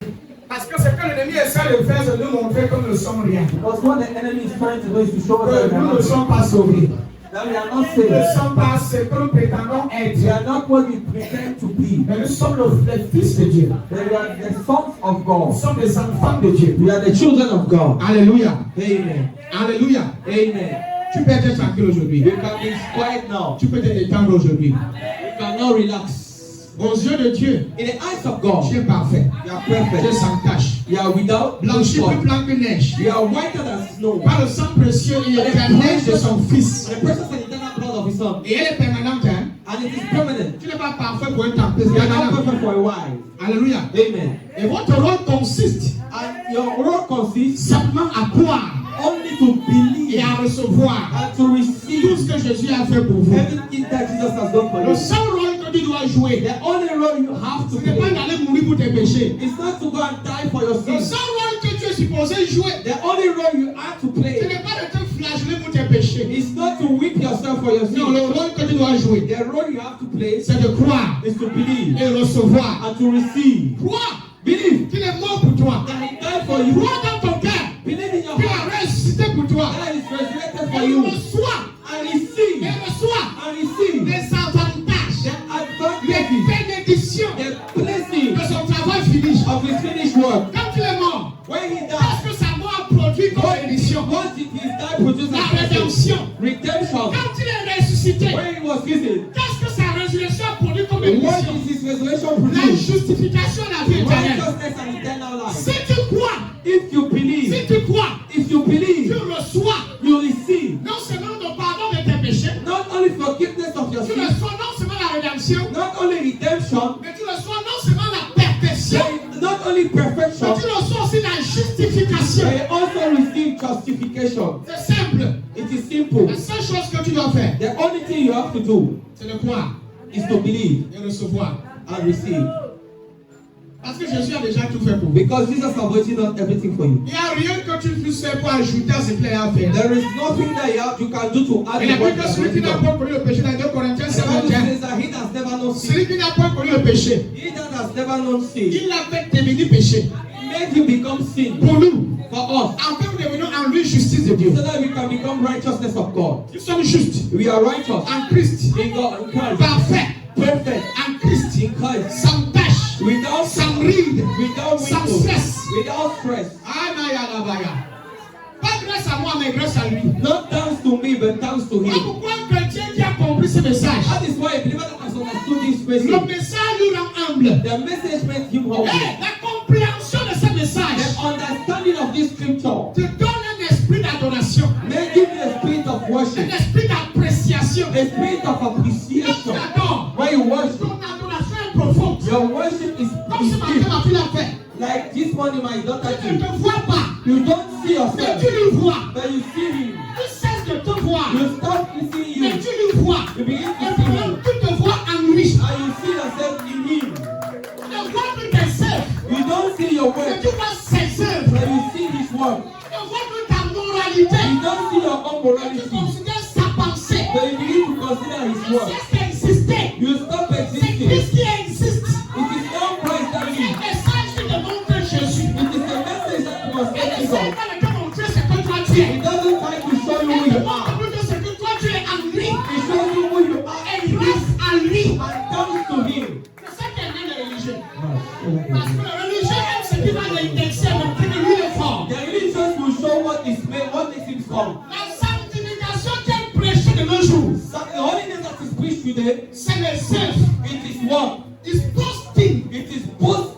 Parce que ce que l'ennemi essaie de faire, c'est de nous montrer que nous ne sommes rien. Because what the enemy is trying to do is to show us that Que we are nous ne not, sommes pas sauvés. that we are not Nous ne saved. sommes pas ce que nous prétendons We être. are not what we pretend to be. Mais nous sommes les fils de Dieu. That we are the sons of Nous God. sommes les enfants de Dieu. We are the children of God. Alléluia. Amen. Alléluia. Amen. Tu peux être tranquille aujourd'hui. You can be quiet now. Tu peux te détendre aujourd'hui. You can now relax. Aux yeux de Dieu, In the eyes of God, tu es parfait. you are Tu es perfect. sans tache. You are without Blanchi spot. plus blanc que neige. You are whiter than snow. Par le sang précieux et éternel de son Fils. The precious and eternal blood of his son. Et elle est permanente. Hein? And it is permanent. Tu n'es pas parfait pour un temps. C'est You are not permanent. perfect for a while. Alléluia. Amen. Et votre rôle consiste And your role consists simplement à croire only to et believe à recevoir and to tout receive ce que Jésus a fait pour vous. everything that Jesus has done for Le you. seul rôle que tu dois jouer, The only role you have ce to n'est pas play d'aller mourir pour tes péchés. is not to go and die for your Le sins. seul rôle que tu es supposé jouer, The only role you have to ce play n'est pas de te flageller pour tes péchés. is not to whip yourself for your Non, sins. le rôle que tu dois jouer, The role you have to play c'est de croire is to believe et recevoir. and to receive. Crois Believe qu'il est mort pour toi. that he died for you. Crois dans ton cœur Believe in your qu'il heart a ressuscité pour toi. that is resurrected for Et you. reçois, And receive. et reçois And receive les avantages, the les advantages, bénédictions the blessings de son travail fini. of his finished work. Quand il est mort, When he died, qu'est-ce que sa mort a produit comme bénédiction? what did his die produce La as blessing? rédemption. Redemption. Quand il est ressuscité, When he was risen, qu'est-ce que sa résurrection a produit comme what bénédiction? did his resurrection La produce? justification de la vie éternelle. Righteousness and eternal life. Si tu crois, If you believe, si tu crois, if you tu believe, reçois you receive non seulement le pardon de tes péchés, not only forgiveness of your tu sins, reçois non seulement la rédemption, not only redemption, mais tu reçois non seulement la perfection, not only mais perfection, tu reçois aussi la justification. they also receive justification. C'est simple. It is simple. La seule chose que tu dois faire, The only thing you have to do c'est de croire is to believe et recevoir. and receive. Parce que Jésus a déjà tout fait pour vous. Because Jesus has already done everything for you. Il n'y a rien que tu puisses faire pour ajouter à ce qu'il a fait. There is nothing that you can do to add Il a to what dit you que have celui qui already n'a done. pas connu le péché dans 2 Corinthiens The Bible 7:21, says that he that has never known sin, celui qui n'a pas connu le péché, he that has never known sin, il l'a fait devenir péché made him become sin pour nous, for us, afin que nous devenions en lui justice de Dieu. so that we can become righteousness of God. Nous sommes justes We are righteous en Christ, in God, in Christ, parfaits perfect en Christ, in Christ, sans tache, without sans ride, without sans wrinkles, stress. without stress. Pas grâce à moi, mais grâce à lui. Not thanks to me, but thanks to Voilà him. pourquoi un chrétien qui a compris ce message, That is why a believer that has understood this le message, message lui rend humble. the message made him humble. Et la compréhension de ce The message understanding of this scripture te donne un esprit d'adoration, may give you a spirit of un worship, esprit d'appréciation. a spirit of Quand tu appreciation. adores, When you worship, ton adoration est profonde. your worship Comme ce is matin, deep. ma fille l'a fait. Like this morning, my daughter Tu ne did. te vois pas, You don't see mais yourself, tu lui vois. but you see him. Tu cesses de te voir, You stop seeing mais you. tu lui vois. You begin Et to see puis him. tu te vois en lui. And you see yourself in him. Tu ne vois plus tes œuvres, You don't see your mais work, tu vois ses œuvres. but you see his work. Tu ne vois plus ta moralité. You don't see your own Tu morality. considères work. cesse d'exister. You stop C'est existing. Christ qui existe. It is not Christ that C'est lives. un message qui démontre Jésus. It is a message that was Et le taken seul on. dans lequel on veut, c'est que toi tu es. It doesn't try to show you who Et le you monde are. veut que c'est que toi tu es en lui. It shows you who you are Et grâce à lui. and comes to him. C'est ça qui est bien les religieux. Parce que le religieux aime ce qui va l'indexer, montrer que lui est fort. The religious will show what makes him strong. La sanctification qu'elle prêchait de nos jours, So the holiness that is preached today, c'est le self. it is what? It's boasting. It is both.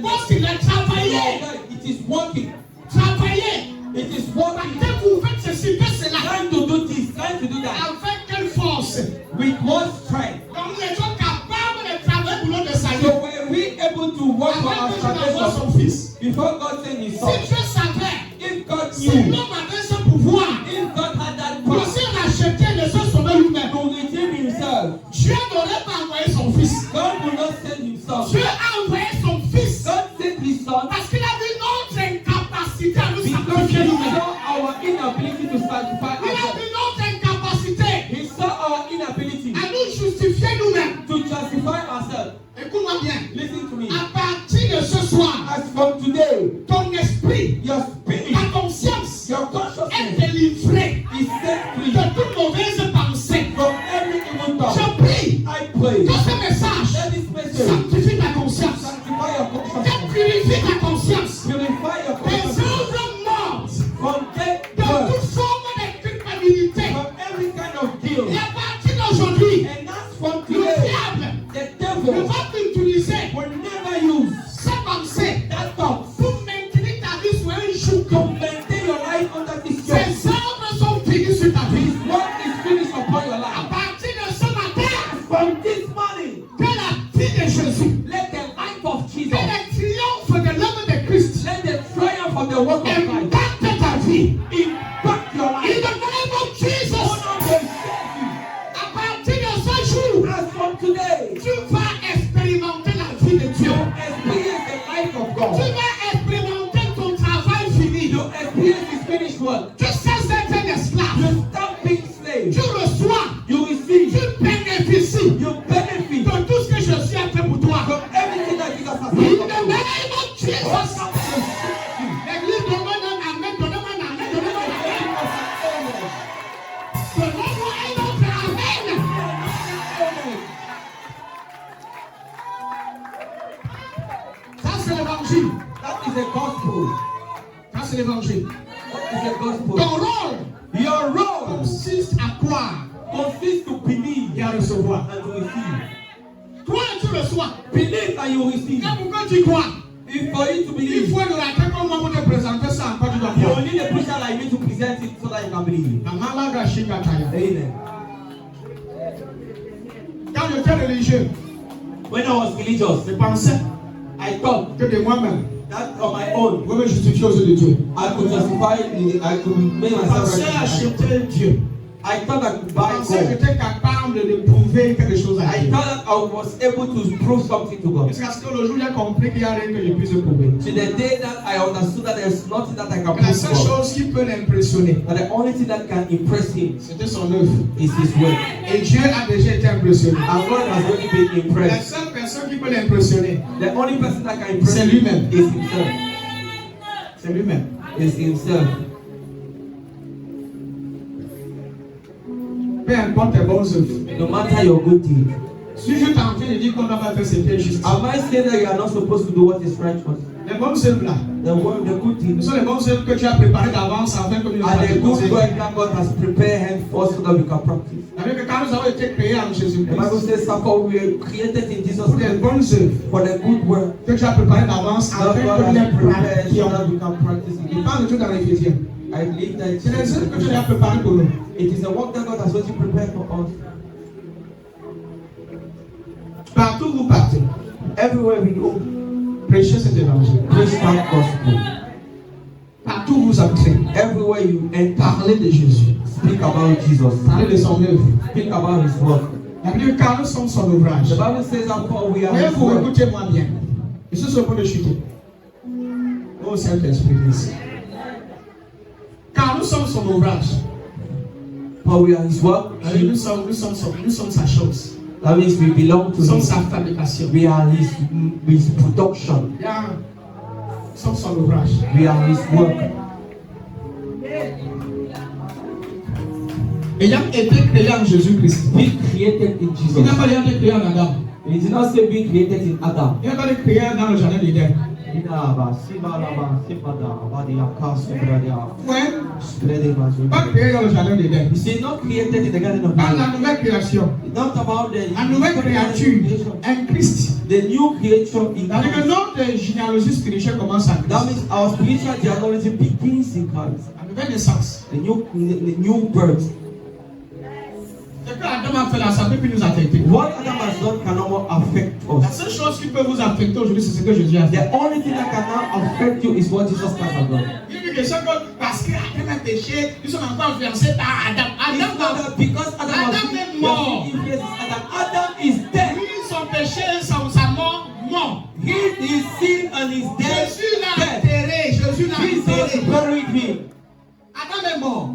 Boasting, like travailler. It is working. Travailler. It is Parce working. que vous faites ceci, faites cela. Trying to do this, trying to do that. Avec quelle force? With what strength? Donc nous étions capables de travailler pour notre salut. So were we able to work for Avant our que Dieu n'envoie salvation son fils. before God sent his Si son? Dieu savait, If God si knew, l'homme avait ce pouvoir if God had that pour power se racheter et se sauver lui-même, to redeem himself, Dieu n'aurait pas envoyé son fils. God will not send himself. Dieu a envoyé son fils God sent his son parce qu'il a vu notre incapacité à nous because sanctifier he nous-mêmes. saw our inability to sanctify Il a ourselves. vu notre incapacité He saw our inability à nous justifier nous-mêmes. to justify ourselves. Écoute-moi bien. Listen to me. À partir de ce soir, As from today, ton esprit, your spirit, ta conscience your est consciousness délivrée is set free de toute mauvaise pensée. from every evil thought. Je prie I pray que ce message that this message sanctifie ta conscience, sanctify your que consciousness, purifie ta conscience, purify your des consciousness œuvres mortes, from dead de birth, toute forme de culpabilité. from every kind of Et guilt. à partir d'aujourd'hui, And as from le today, diable the ne devil va plus utiliser will never use ses pensées that thought pour maintenir ta vie sur un joug. to maintain your life under this yoke. Ses œuvres sont finies sur ta vie. His work is finished upon your À life. partir de ce matin, From this morning, que la vie de Jésus, let the life of que Jesus, le triomphe de l'œuvre de Christ let the triumph of the work of Christ impacte ta vie. impact your In life. the name of Jesus, Honor will save à partir de ce jour, you. As from today, tu vas expérimenter la vie de Dieu. you experience the life of Tu God. vas expérimenter ton travail fini. You experience His finished work. Tu cesses d'être un esclave. You stop being slave. Tu reçois, You receive. tu bénéficies You benefit de tout ce que Jésus a fait pour toi. from everything that Jesus has In done the for you. name of Jesus. Welcome to the city. L'église demande un amen, donnez-moi un amen, donnez-moi un amen. Donnez-moi un autre amen. Ça c'est l'évangile. That is a gospel. Ça c'est l'évangile. That is a gospel. Ton rôle Your role consiste à croire consists to believe et à recevoir. and to receive. Toi tu reçois. Believe and you receive. Et pourquoi tu crois? If for you to Il believe, faut nous raconter comment on te présenter ça encore tu dois you croire. need a preacher like me to present it so that you can believe. La malaga shikataya. Amen. Quand j'étais religieux, When I was religious, je pensais I thought que de moi-même, that on my own, je me justifier aux yeux de Dieu. I could justify, I could make Je myself pensais right. acheter Dieu. I thought I could Je buy pensais que God. j'étais capable de prouver quelque chose à I Dieu. thought that I was able to prove something to God. Jusqu'à ce que le jour j'ai compris qu'il n'y a rien que je puisse prouver. To the day that I understood that there's nothing that I can Que la prove seule to God. chose qui peut l'impressionner, That the only thing that can impress Him c'était son œuvre. is His work. Et Dieu a déjà été impressionné. And God has only been La impressed. seule personne qui peut l'impressionner, The only person that can impress c'est Him lui-même. is Himself. C'est lui-même. Is Himself. Peu importe tes bonnes œuvres. No matter your good deed. Si je t'en train de dire qu'on doit pas faire ce qui est juste, Am I saying that you are not supposed to do what is righteous? les bonnes œuvres là, The good ce deeds sont les bonnes œuvres que tu as préparées d'avance afin que nous are the good fassions. work that God has prepared henceforth so that we can practice. Avec que quand nous avons été créés en The Jésus-Christ, Bible says, "Therefore we were created in Jesus pour les Christ bonnes œuvres for the good work que tu as préparées d'avance that afin God que nous has les prepared so pratiquions. that we can practice Il it." parle de tout dans l'Éphésiens. I believe that C'est les œuvres que tu as préparées pour nous. it is a work that God has already prepared for us. Partout où vous partez, Everywhere we go, prêchez cet évangile. preach that gospel. Partout où vous entrez, Everywhere you enter, parlez de Jésus. speak about Jesus. Parlez de son œuvre. Speak about His work. La Bible, car nous sommes son ouvrage. The Bible says that for we are Mais His vous work. écoutez-moi bien. Je suis sur le point de chuter. Oh Saint-Esprit, ici. Car nous sommes son ouvrage. For we are His work. Nous sommes sa chose. That means we belong to Nous sommes Him. sa fabrication. We are His production. Yeah. Nous sommes son ouvrage. We are His work. Ayant été créé en Jésus-Christ. Be created in Il Jesus. n'a pas été créé en Adam. He did not say be created in Adam. Il n'a pas été créé dans le jardin d'Éden. Ouais. Pas créé dans le jardin d'Éden. You see, not created in the Garden of Dans Eden. la nouvelle création, Not about la nouvelle créature, un Christ. the new creature in C'est-à-dire que Christ. notre généalogie spirituelle commence à That Christ. means our spiritual genealogy begins in Christ. La nouvelle naissance. The new birth. Ce que Adam a fait là, ça peut plus nous affecter. What Adam has done cannot more affect La us. seule chose qui peut vous affecter aujourd'hui, c'est ce que Jésus a fait. The only thing that can now affect you is what Jesus Christ has done. Il dit que c'est parce qu'Adam a péché, nous sommes encore influencés par Adam. It's Adam not a that because Adam Adam was est mort. Adam is dead. lui, son péché, sa mort, mort. His sin and his death. Jésus l'a Dead. enterré. Jésus l'a Jesus enterré. buried him. Adam est mort.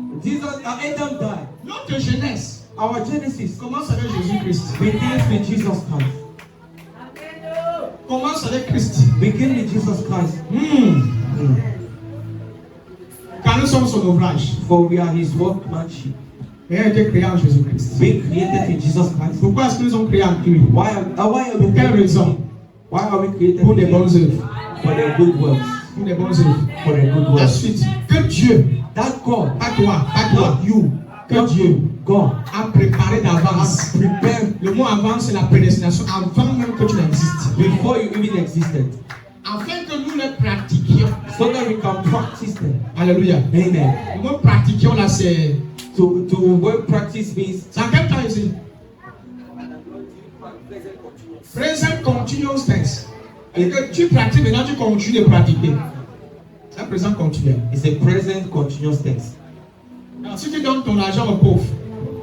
Adam died. Notre jeunesse Our Genesis commence avec Jésus-Christ. begins with Jesus Christ. Commence avec Christ. Begin with Jesus Christ. Car nous sommes son ouvrage. For we are His workmanship. Et a été créé en Jésus-Christ. Being created in Jesus Christ. Pourquoi est-ce que nous sommes créés en lui? Why are we Pour quelle created? raison? Why are we created? Pour des bonnes œuvres. For the good works. Pour des bonnes œuvres. For the good La works. suite, que Dieu, That God, pas toi, not you, que Dieu God a préparé d'avance. has prepared Le mot avant, c'est la prédestination, avant même que tu n'existes. before you even existed, Afin que nous les pratiquions. so that we can practice them. Alléluia. Amen. Le mot pratiquions là, c'est. To work practice means C'est en quel temps ici? Present continuous tense. Et que tu pratiques, maintenant tu continues de pratiquer. C'est un présent continuel. it's a present continuous tense. Alors, si tu donnes ton argent aux pauvres,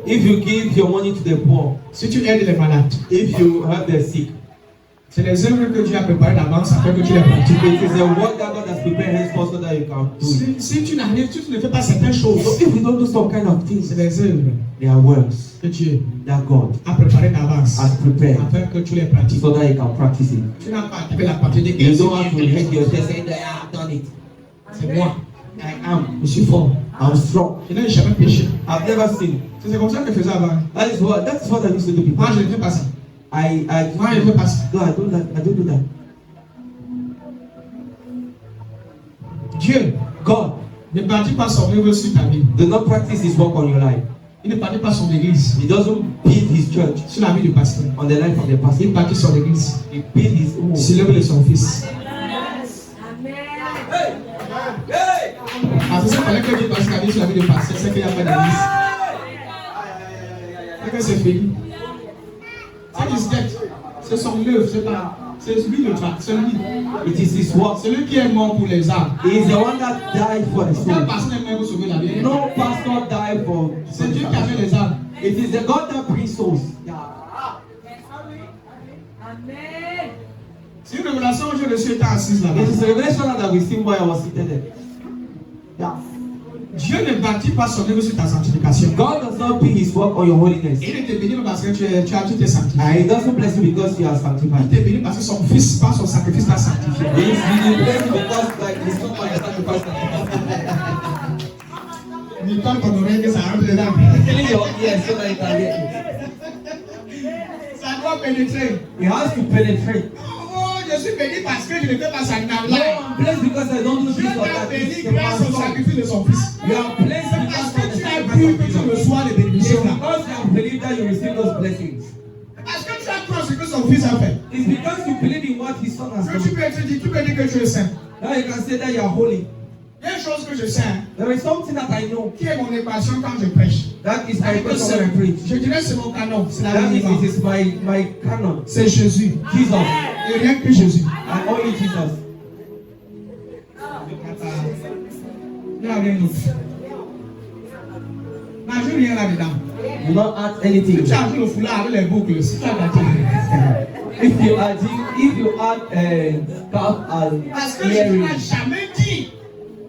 If you give your money to the poor, si tu aides les malades, if you help the sick, c'est les œuvres que Dieu a préparées d'avance afin que tu les pratiques. it is a work that God has prepared henceforth so that you can do it. Si tu n'arrives, si tu ne fais pas certaines choses, So if you don't do some kind of things, c'est les œuvres they are works que Dieu that God a préparées d'avance has prepared afin que tu les pratiques. so that you can practice it. Tu n'as pas activé la partie de You don't have to hate yourself saying that I have done it. C'est moi. I am. Je suis fort. I'm strong. Je n'ai jamais péché. I've never sinned. C'est comme ça que je faisais avant. That is what I used to do Moi, before. je ne fais pas ça. Moi, je ne fais pas ça. No, I don't do that. Dieu God ne bâtit pas son œuvre sur ta vie. do not practice His work on your life. Il ne bâtit pas son église He doesn't build His church sur la vie du pasteur. on the life of the pastor. Il bâtit son église He built His home. sur l'œuvre de son fils. Parce que c'est fallait que Dieu bâtisse la vie sur la vie du pasteur, c'est qu'il n'y a pas d'église. C'est que c'est fini. C'est his death. C'est son œuvre, c'est pas. C'est lui le trac, c'est lui. It is His work. C'est lui qui est mort pour les âmes. He is the one that died for the Aucun soul. pasteur n'est mort pour sauver la vie. No pastor died for. C'est Dieu qui a fait les âmes. It is the God that brings souls. C'est une révélation que je reçue étant assise là-bas. It is a revelation that we see while I was seated there. Yeah. Dieu ne bâtit pas son œuvre sur ta sanctification. God does not build His work on your holiness. Il ne te bénit pas parce que tu t'es sanctifié. And He doesn't bless you because you are Il sanctified. te bénit parce que son fils, par son sacrifice, t'a sanctifié. He bless you because like His son by the sacrifice. Il parle ton oreille que ça rentre dedans. Killing your ears so that you can hear Ça doit pénétrer. it. It has to penetrate. Oh, je suis béni parce que je ne fais pas ça. No, I'm blessed because I don't do Dieu this or t'a that. béni This is grâce au my son. sacrifice de son fils. You are blessed C'est because parce of que the tu as sacrifice cru of que tu Jesus. reçois les It's bénédictions là. because you have believed that you receive those blessings. Parce que tu as cru ce que son fils a fait. It's because you believe in what His son has Que tu done. peux dire que tu es saint. Now you can say that you are holy. Il y a une chose que je sais, hein, There is something that I know. qui est mon équation quand je prêche. That is my question when I preach. Je dirais c'est mon canon, c'est la That vie is, vivante. it is my canon. C'est Jésus. Jesus. Et rien que Jésus. And only Jesus. Il n'y a rien d'autre. N'ajoute rien là-dedans. Do not add anything. Si tu ajoutes le foulard avec les boucles, si tu as gâté. If you add cap and Parce que Jésus earring. n'a jamais dit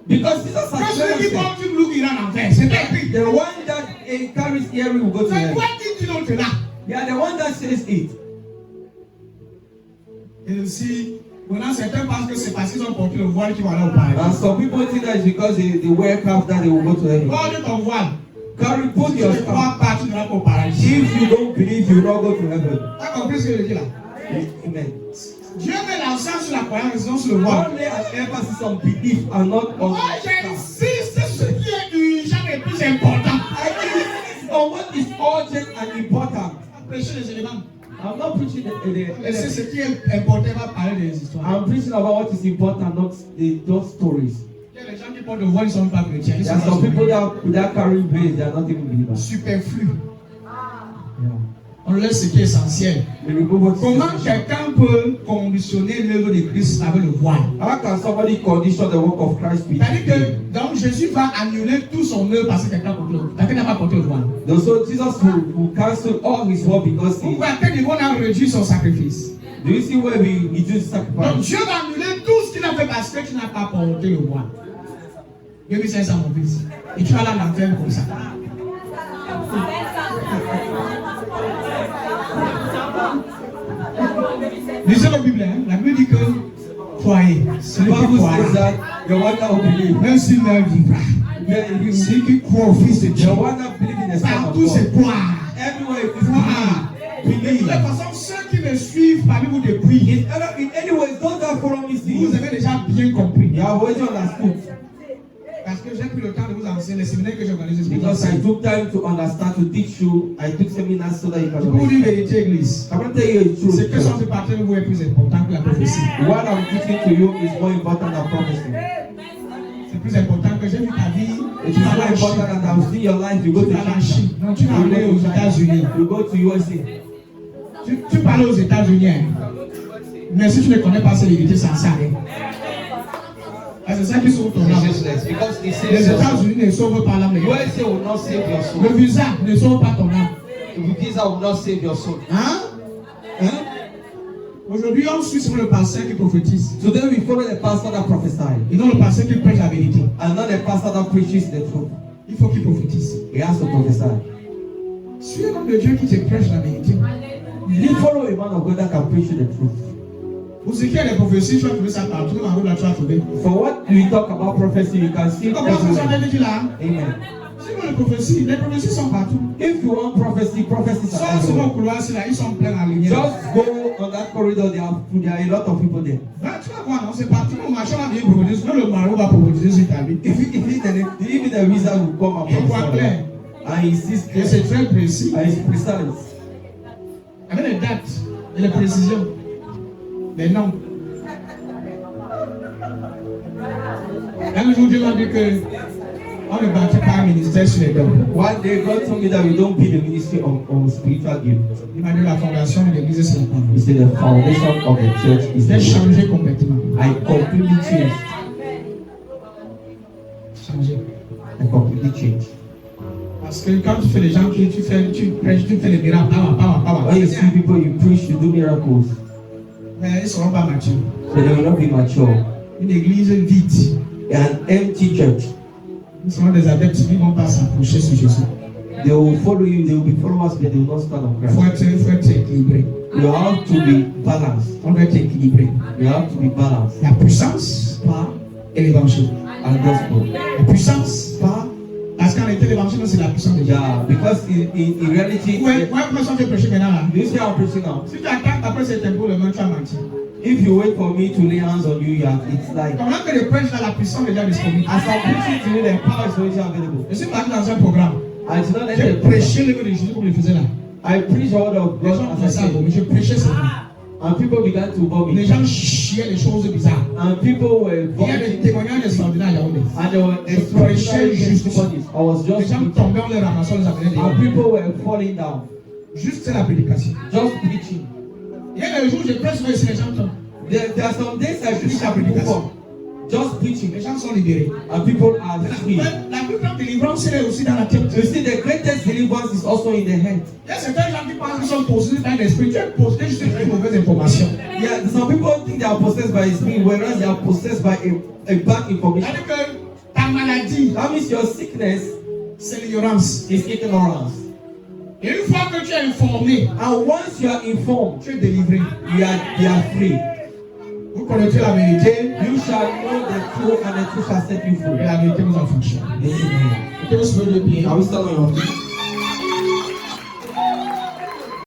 Because Jesus que has celui never qui said porte une loupe ira en enfer. C'est écrit. the one that it carries hearing will go to Mais heaven. toi qui dis l'autre là. They are the one that says it. Et aussi, maintenant certains pensent que c'est parce qu'ils ont porté le voile qu'ils vont aller au paradis. And some people think that it's because they wear cap that they will go to heaven. Porte ton voile. Carry, put Si your tu ne crois cap. pas, tu ne vas pas au paradis. If you don't believe, you will not go to heaven. Tu as compris ce que je dis là? Amen. Dieu met l'accent sur la croyance, non sur le voile. Only an emphasis on belief and not on Moi, the cap. j'insiste sur ce qui est urgent et plus important. I insist on what is urgent and important. Prêcher les éléments. I'm not preaching Et c'est ce the qui est important, on va parler des histoires. I'm preaching about what is important, not those stories. Il y a des gens qui portent le voile, ils ne sont pas chrétiens. Ils There sont are some pas people that carry veils, they are not even believers. superflus. Yeah. On laisse ce qui est essentiel. They remove what is Comment essential. quelqu'un peut conditionner l'œuvre de Christ avec le voile? How can somebody condition the work of Christ with C'est-à-dire veil? que donc Jésus va annuler tout son œuvre parce que quelqu'un n'a pas porté le voile. So Jesus will cancel all his work because he. Pourquoi quel niveau a réduit son sacrifice? Do you see where we do Donc sacrifice? Dieu va annuler tout ce qu'il a fait parce que tu n'as pas porté le voile. 2500 mon fils. Et tu vas là en enfer comme ça. Lisez la Bible, hein? La Bible dit que croyez. The Celui qui Bible croira, says that the one that will believe, même s'il meurt, vivra. Celui qui croit au Fils de Dieu, the one that believes in the Son of partout c'est God, croire. everywhere it is Croire. believe. De toute façon, ceux qui me suivent parmi vous depuis, In any way, those that follow me see, vous avez déjà bien compris. you have already understood. Parce que j'ai pris le temps de vous enseigner les séminaires que j'ai organisés. Because I took time to understand, to teach you. I took seminars so that you Je can peux vous dire la understand. vérité, Église. I'm going to tell you the Ce que sont truth. fait partir de vous est plus important que la prophétie. What I'm teaching to you is more important than prophecy. C'est plus important que j'ai vu ta vie. It Tu is vas more à la important Chine. than I'll see your life. You go Tu to vas à la China. Chine. Non, tu vas You aller aux go to États-Unis. China. You go to USA. Tu parles aux États-Unis. Hein. Mais si tu ne connais pas ces vérités, ça ne sert à rien. Ah, c'est ça qui sauve ton âme. Useless because it Les says États-Unis ne sauvent pas l'âme. USA will not save your soul. Le visa ne sauve pas ton âme. The visa will not save your soul. Hein? Hein? Aujourd'hui, on suit sur le pasteur qui prophétise. Today we follow the pastor that prophesies Et non le pasteur qui prêche la vérité. and not the pastor that preaches the truth. Il faut qu'il prophétise. He has to prophesy. Suis un homme de Dieu qui te prêche la vérité. You follow a man of God that can preach you the truth. Pour ce qui est des prophéties, tu vas trouver ça partout. En haut là, tu vas trouver. For what we talk about prophecy, you can see Tu comprends ce que ça everywhere. veut dire là? Amen. Si vous les prophéties sont partout. If you want prophecy, prophecies are Sors sur everywhere. vos couloirs, là, ils sont pleins en lumière. Just go on that corridor, there are a lot of people there. Ben, tu vas voir, non, c'est partout. Mon machin va venir prophétiser. Même le marabout va prophétiser sur ta vie. Even the wizard will come and Il voit clair. prophesy. And he sees Et c'est très précis. and it's precise. Avec les dates et les précisions. Les noms. Un jour, Dieu m'a dit que on ne bâtit pas un ministère sur les dons. One day, God told me that we don't build a ministry on spiritual gifts. Il m'a dit la fondation de l'église, c'est la He parole. said the foundation of the church is the J'ai word. changé complètement. I completely changed. Changé. I completely changed. Parce que quand tu fais les gens, tu prêches, tu fais les miracles, When you see people, you preach, you do miracles. mais ils ne seront pas matures. So they will not be mature. Une église vide. An empty church. Ils seront des adeptes qui ne vont pas s'approcher sur Jésus. They will follow you, they will be followers, but they will not stand on Il faut Christ. être équilibré. You have to be balanced. On doit être équilibré. You have to be balanced. La puissance par et l'évangile. And gospel. La puissance par. Parce qu'en réalité, l'évangile, c'est la puissance de Dieu. Yeah, because in reality, Ouais, comment ça fait prêcher maintenant là? you see how I'm preaching now. Si tu attends après cet impôt, le main, tu as menti. If you wait for me to lay hands on you, it's like Pendant que le prêche là, la puissance est déjà disponible. as I'm preaching to you, the power is already available. Je suis parti dans un programme. I did not let J'ai the prêché le de Jésus comme je le faisais là. I preached the word of Les gens God faisaient as I ça, said, mais je prêchais ça. and people began to Les vomit, gens chiaient des choses bizarres. and people were Il y a des vomiting, témoignages extraordinaires à Yaoundé. and there were extraordinary testimonies. I was Les just gens preaching, tombaient, on les ramassait, on les amenait and dehors. people were falling down, Juste la prédication. just preaching. Il y a des jours où je prêche ici, les gens tombent. There are some days I preach and people fall, just preaching, Les gens sont libérés. and people are free. La plus grande délivrance, elle est aussi dans la tête. You see, the greatest deliverance is also in the head. Il y a certains gens qui pensent qu'ils sont possédés par l'esprit. Tu es possédé juste par une mauvaise information. Yeah, some people think they are possessed by a spirit, whereas they are possessed by a bad information. C'est-à-dire que ta maladie, That means your sickness, C'est l'ignorance. It's ignorance. Et une fois que tu es informé, And once you are informed, tu es délivré. you are free. Vous connaîtrez la vérité You shall know the truth, and the truth shall set you et free. la vérité vous affranchira. Amen. Mettez vos mains de pied. Are we still on your feet?